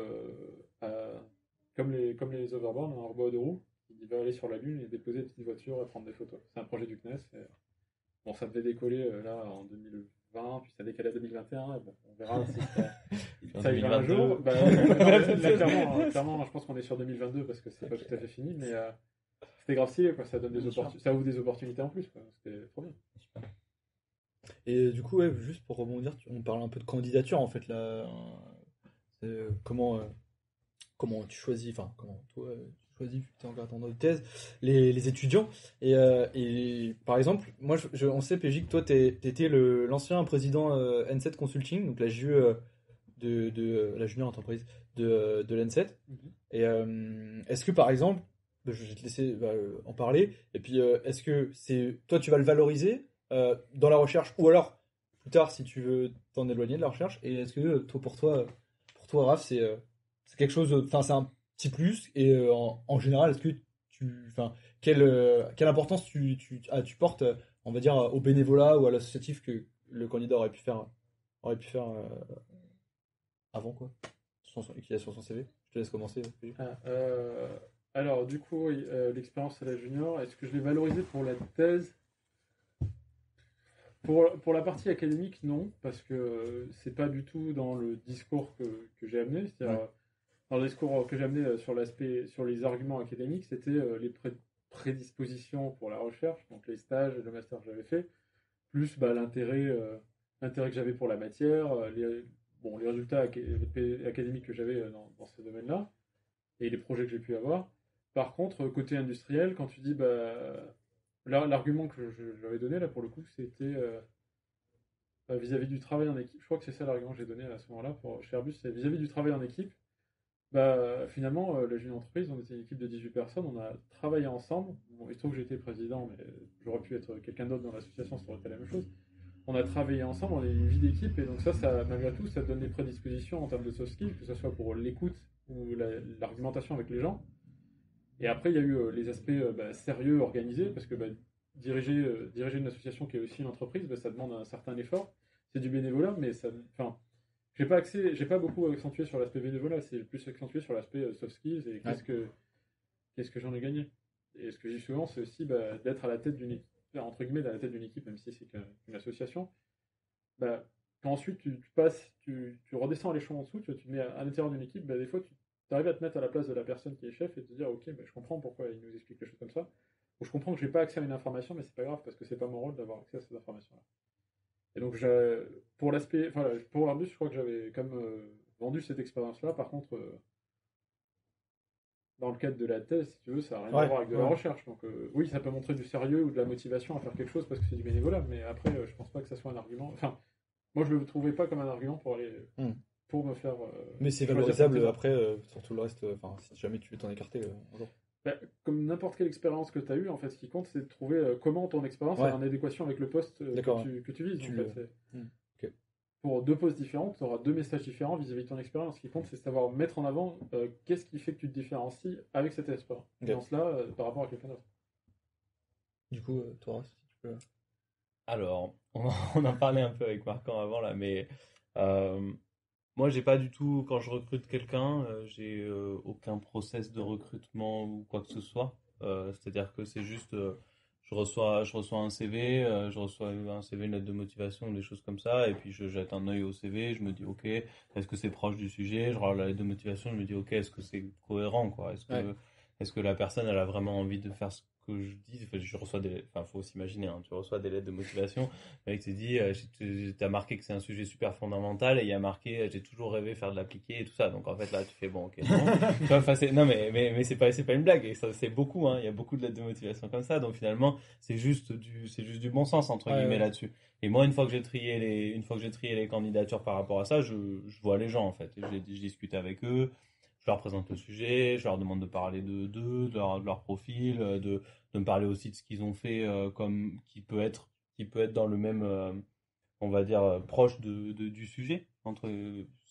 comme les Overboard, un robot à deux roues qui va aller sur la Lune et déposer des petites voitures et prendre des photos. C'est un projet du CNES. Bon, ça devait décoller là en 2020, puis ça décalé à 2021. Et bon, on verra si ça ira un jour. Bah, là, clairement, je pense qu'on est sur 2022 parce que c'est pas tout à fait fini, mais c'était grave stylé, quoi. Ça donne ça ouvre des opportunités en plus, quoi. C'était trop bien. Et du coup, ouais, juste pour rebondir, on parle un peu de candidature en fait là. Comment tu choisis, enfin comment toi tu choisis vu que tu es encore en thèse, les étudiants. Et par exemple, moi on sait PJ que toi t'étais l'ancien président N7 Consulting, donc la JE de la junior entreprise de l'N7. Et est-ce que par exemple, je vais te laisser en parler, et puis est-ce que c'est toi tu vas le valoriser dans la recherche, ou alors plus tard si tu veux t'en éloigner de la recherche, et est-ce que pour toi Raph, c'est quelque chose, enfin c'est un petit plus, et en général est-ce que enfin quelle importance tu portes, on va dire au bénévolat ou à l'associatif que le candidat aurait pu faire avant, quoi, qu'il a sur son CV. Je te laisse commencer. Alors, du coup, oui, l'expérience à la junior, est-ce que je l'ai valorisée pour la thèse? Pour la partie académique, non, parce que c'est pas du tout dans le discours que j'ai amené. C'est-à-dire, dans le discours que j'ai amené sur les arguments académiques, c'était les prédispositions pour la recherche, donc les stages et le master que j'avais fait, plus l'intérêt que j'avais pour la matière, les résultats académiques que j'avais dans ce domaine-là, et les projets que j'ai pu avoir. Par contre, côté industriel, quand tu dis, là, l'argument que j'avais donné, là, pour le coup, c'était vis-à-vis du travail en équipe. Je crois que c'est ça l'argument que j'ai donné à ce moment-là chez Airbus, c'est vis-à-vis du travail en équipe. Finalement, la jeune entreprise, on était une équipe de 18 personnes, on a travaillé ensemble. Bon, il se trouve que j'étais président, mais j'aurais pu être quelqu'un d'autre dans l'association, ça aurait été la même chose. On a travaillé ensemble, on a une vie d'équipe, et donc ça, malgré tout, ça donne des prédispositions en termes de soft skills, que ce soit pour l'écoute ou l'argumentation avec les gens. Et après, il y a eu les aspects sérieux, organisés, parce que diriger une association qui est aussi une entreprise, ça demande un certain effort. C'est du bénévolat, mais j'ai pas beaucoup accentué sur l'aspect bénévolat, c'est plus accentué sur l'aspect soft skills et qu'est-ce que j'en ai gagné. Et ce que je dis souvent, c'est aussi d'être à la tête d'une équipe, entre guillemets, à la tête d'une équipe, même si c'est qu'une association. Quand ensuite tu redescends à l'échelon en dessous, tu te mets à l'intérieur d'une équipe, des fois tu arrives à te mettre à la place de la personne qui est chef et te dire, ok, je comprends pourquoi il nous explique les choses comme ça. Ou je comprends que j'ai pas accès à une information, mais c'est pas grave parce que c'est pas mon rôle d'avoir accès à ces informations-là. Et donc, pour Airbus, je crois que j'avais quand même vendu cette expérience-là. Par contre, dans le cadre de la thèse, si tu veux, ça n'a rien à voir avec de la recherche. Donc, oui, ça peut montrer du sérieux ou de la motivation à faire quelque chose parce que c'est du bénévolat, mais après, je pense pas que ça soit un argument. Enfin, moi, je le trouvais pas comme un argument pour me faire. Mais c'est valorisable après sur tout le reste. Enfin, si jamais tu veux t'en écarter un jour. Comme n'importe quelle expérience que tu as eue, en fait, ce qui compte, c'est de trouver comment ton expérience est en adéquation avec le poste que tu vises. Okay. Pour deux postes différents, tu auras deux messages différents vis-à-vis de ton expérience. Ce qui compte, c'est savoir mettre en avant qu'est-ce qui fait que tu te différencies avec cette expérience-là par rapport à quelqu'un d'autre. Du coup, toi, si tu peux. Alors, on en parlait un peu avec Marcan avant là, mais moi, j'ai pas du tout, quand je recrute quelqu'un, j'ai aucun process de recrutement ou quoi que ce soit. C'est-à-dire que c'est juste, je reçois un CV, une lettre de motivation, des choses comme ça, et puis je jette un œil au CV, je me dis, ok, est-ce que c'est proche du sujet? Je regarde la lettre de motivation, je me dis, ok, est-ce que c'est cohérent, quoi? Est-ce que la personne, elle a vraiment envie de faire ce que je dis? Je reçois faut s'imaginer, hein, tu reçois des lettres de motivation, le mec te dit, t'as marqué que c'est un sujet super fondamental, et il y a marqué, j'ai toujours rêvé faire de l'appliquer et tout ça. Donc en fait là, tu fais bon, ok, non, mais c'est pas une blague, et ça c'est beaucoup, hein, il y a beaucoup de lettres de motivation comme ça. Donc finalement, c'est juste du bon sens entre guillemets là-dessus. Et moi, une fois que j'ai trié les candidatures par rapport à ça, je vois les gens en fait, et je discute avec eux. Je leur présente le sujet, je leur demande de parler de leur profil, de me parler aussi de ce qu'ils ont fait, comme qui peut être dans le même, on va dire, proche du sujet.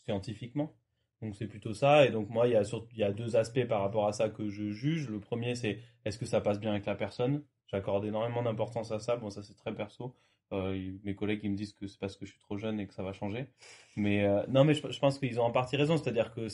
scientifiquement. Donc c'est plutôt ça. Et donc moi, il y a deux aspects par rapport à ça que je juge. Le premier, c'est est-ce que ça passe bien avec la personne? J'accorde énormément d'importance à ça. Bon, ça c'est très perso. Mes collègues ils me disent que c'est parce que je suis trop jeune et que ça va changer. Mais non, mais je pense qu'ils ont en partie raison. C'est-à-dire que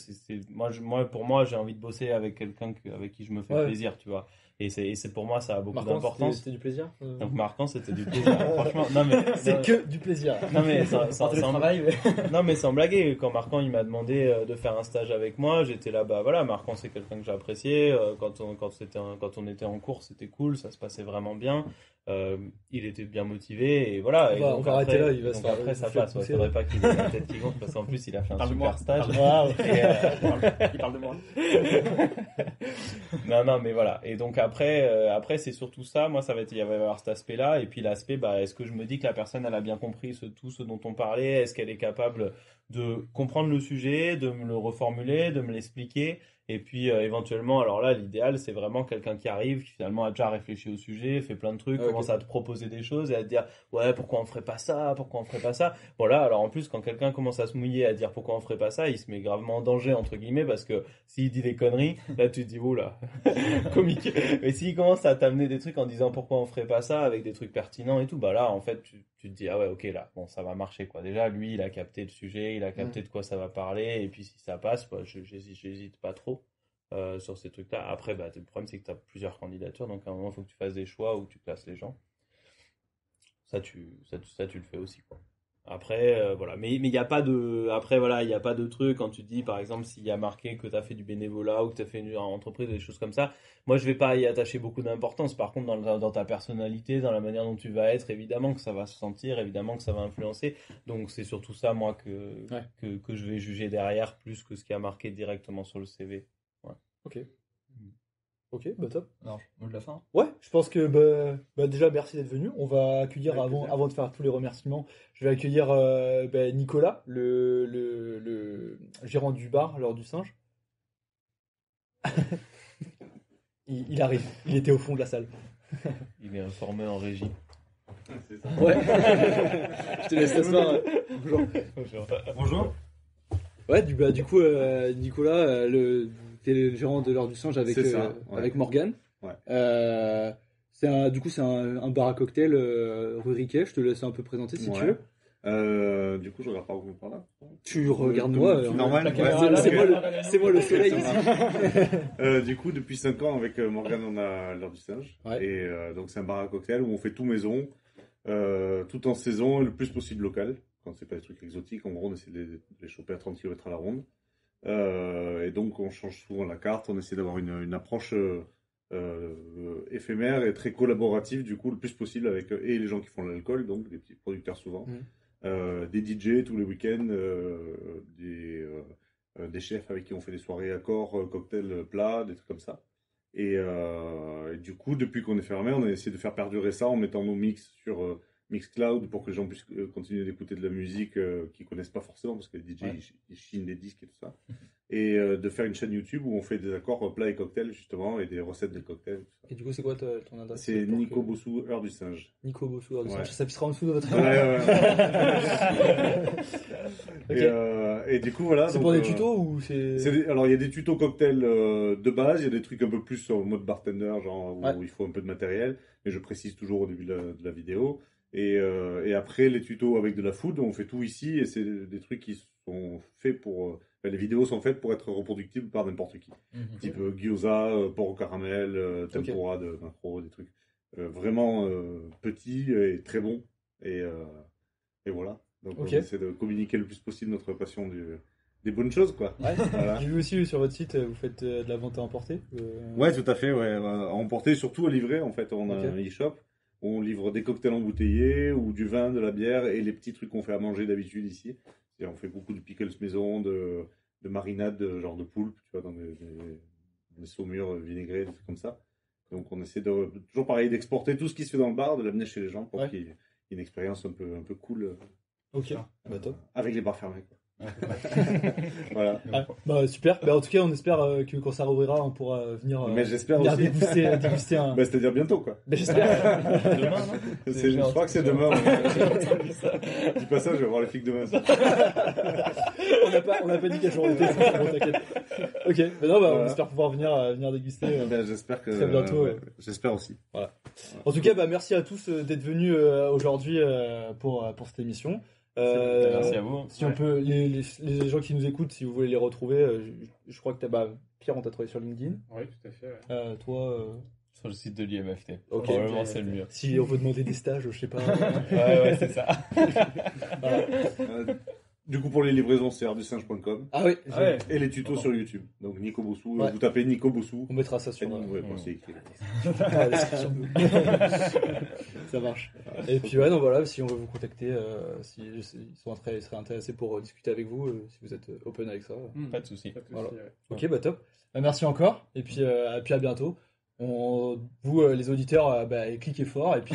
pour moi, j'ai envie de bosser avec quelqu'un avec qui je me fais plaisir, tu vois. Et c'est pour moi, ça a beaucoup d'importance. C'était du plaisir. Donc Marquant, c'était du plaisir. Franchement, non mais c'est que du plaisir. Non mais sans travail. Non mais sans blaguer, quand Marquant il m'a demandé de faire un stage avec moi, j'étais là, bah voilà, Marquant c'est quelqu'un que j'ai apprécié. Quand on était en cours, c'était cool, ça se passait vraiment bien. Il était bien motivé et voilà. On va arrêter là, il va se faire. Après ça passe. Faudrait pas qu'il ait la tête qui gonfle parce qu'en plus il a fait un super stage. Il parle de moi. Non mais voilà. Et donc après c'est surtout ça. Moi il va y avoir cet aspect-là et puis l'aspect, bah est-ce que je me dis que la personne elle a bien compris tout ce dont on parlait, est-ce qu'elle est capable de comprendre le sujet, de me le reformuler, de me l'expliquer. Et puis éventuellement, alors là, l'idéal, c'est vraiment quelqu'un qui arrive, qui finalement a déjà réfléchi au sujet, fait plein de trucs, commence à te proposer des choses et à te dire ouais, pourquoi on ferait pas ça, pourquoi on ferait pas ça. Voilà, alors en plus, quand quelqu'un commence à se mouiller à dire pourquoi on ferait pas ça, il se met gravement en danger entre guillemets parce que s'il dit des conneries, là tu te dis oula, comique. Mais s'il commence à t'amener des trucs en disant pourquoi on ferait pas ça avec des trucs pertinents et tout, bah là en fait tu te dis ah ouais ok là bon ça va marcher quoi. Déjà lui il a capté le sujet, il a capté de quoi ça va parler et puis si ça passe, bah, j'hésite pas trop. Sur ces trucs-là. Après, bah, le problème, c'est que tu as plusieurs candidatures, donc à un moment, il faut que tu fasses des choix où tu classes les gens. Ça, tu le fais aussi, quoi. Après, voilà. Mais il n'y a pas de. Après, voilà, il n'y a pas de truc quand tu dis, par exemple, s'il y a marqué que tu as fait du bénévolat ou que tu as fait une entreprise, des choses comme ça. Moi, je vais pas y attacher beaucoup d'importance. Par contre, dans ta personnalité, dans la manière dont tu vas être, évidemment que ça va se sentir, évidemment que ça va influencer. Donc, c'est surtout ça, moi, que je vais juger derrière, plus que ce qui a marqué directement sur le CV. Ouais. Ok, bah top. Non, mot de la fin. Ouais, je pense que bah déjà merci d'être venu. On va accueillir avant de faire tous les remerciements, je vais accueillir Nicolas, le gérant du bar, l'heure du singe. il arrive, il était au fond de la salle. Il est informé en régie. C'est ça. Ouais. Je te laisse t'asseoir. Bonjour. Ouais, du coup, Nicolas, t'es le gérant de l'heure du singe avec Morgane. Ouais. C'est un bar à cocktail rue Riquet. Je te laisse un peu présenter si tu veux. Du coup, je regarde pas où par là. Tu regardes moi. Normal. C'est moi le soleil ici. Du coup, depuis 5 ans, avec Morgane, on a l'heure du singe. Ouais. Et donc, c'est un bar à cocktail où on fait tout maison, tout en saison, et le plus possible local. Quand c'est pas des trucs exotiques, en gros, on essaie de les choper à 30 km à la ronde. Et donc, on change souvent la carte. On essaie d'avoir une approche éphémère et très collaborative, du coup, le plus possible avec et les gens qui font l'alcool, donc des petits producteurs souvent. Des DJ tous les week-ends, des chefs avec qui on fait des soirées accords, cocktails, plats, des trucs comme ça. Et du coup, depuis qu'on est fermé, on a essayé de faire perdurer ça en mettant nos mix sur Mixcloud pour que les gens puissent continuer d'écouter de la musique qu'ils connaissent pas forcément parce que les DJ ils chinent des disques et tout ça. Et de faire une chaîne YouTube où on fait des accords plats et cocktails justement et des recettes de cocktails. Et du coup, c'est quoi ton adresse? C'est Nico Bossou, heure du singe. Nico Bossou, heure du singe. Ça sera en dessous de votre. Et du coup, voilà. C'est donc, pour des tutos ou c'est. Alors, il y a des tutos cocktails de base, il y a des trucs un peu plus en mode bartender, genre où il faut un peu de matériel, mais je précise toujours au début de la vidéo. Et après, les tutos avec de la food, on fait tout ici et c'est des trucs qui sont faits pour. Les vidéos sont faites pour être reproductibles par n'importe qui. Type gyoza, porc au caramel, tempura de macro, des trucs vraiment petits et très bons. Et voilà. Donc on essaie de communiquer le plus possible notre passion des bonnes choses, quoi. Ouais. Voilà. J'ai vu aussi sur votre site, vous faites de la vente à emporter. Ouais, tout à fait. Ouais. À emporter, surtout à livrer. En fait, on a un e-shop. On livre des cocktails embouteillés ou du vin, de la bière et les petits trucs qu'on fait à manger d'habitude ici. Et on fait beaucoup de pickles maison, de marinades, genre de poulpe, tu vois, dans des saumures vinaigrées, des trucs comme ça. Donc on essaie toujours pareil d'exporter tout ce qui se fait dans le bar, de l'amener chez les gens pour qu'il y ait une expérience un peu cool. Ok, bah top. Avec les bars fermés, quoi. Voilà. Ah, bah, super. Bah, en tout cas, on espère que quand ça rouvrira, on pourra venir, Mais j'espère venir aussi. déguster un. Bah, c'est-à-dire bientôt, quoi. Bah, j'espère. Demain, non Je crois que c'est demain. J'ai entendu ça. Dis pas ça, je vais voir les flics demain. On n'a pas dit quel jour on était, c'est bon, t'inquiète. Ok, bah non, bah, on Voilà. espère pouvoir venir déguster. Ben, j'espère que. Très bientôt, ouais. J'espère aussi. En tout cas, bah, merci à tous d'être venus aujourd'hui pour cette émission. Merci à vous. Si on peut, les gens qui nous écoutent, si vous voulez les retrouver, je crois que Pierre, on t'a trouvé sur LinkedIn. Oui, tout à fait. Ouais. Toi, Sur le site de l'IMFT. Ok. Probablement, c'est le mieux. si on veut demander des stages, je sais pas. Ouais, c'est ça. Voilà. Du coup, pour les livraisons, c'est ardusinge.com. Ah oui, Ah ouais. Et les tutos sur YouTube. Donc, Nico Bossou. Ouais. Vous tapez Nico Bossou. on mettra ça sur Ouais, bon, c'est écrit. la description. Ça marche. Et puis ouais, non, voilà, si on veut vous contacter, si ils seraient intéressés pour discuter avec vous, si vous êtes open avec ça. Pas de souci. Pas de souci, Voilà. ouais. Ok, bah top. Bah, merci encore. Et puis à bientôt. Vous, les auditeurs, cliquez fort. Et puis,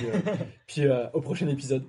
puis au prochain épisode.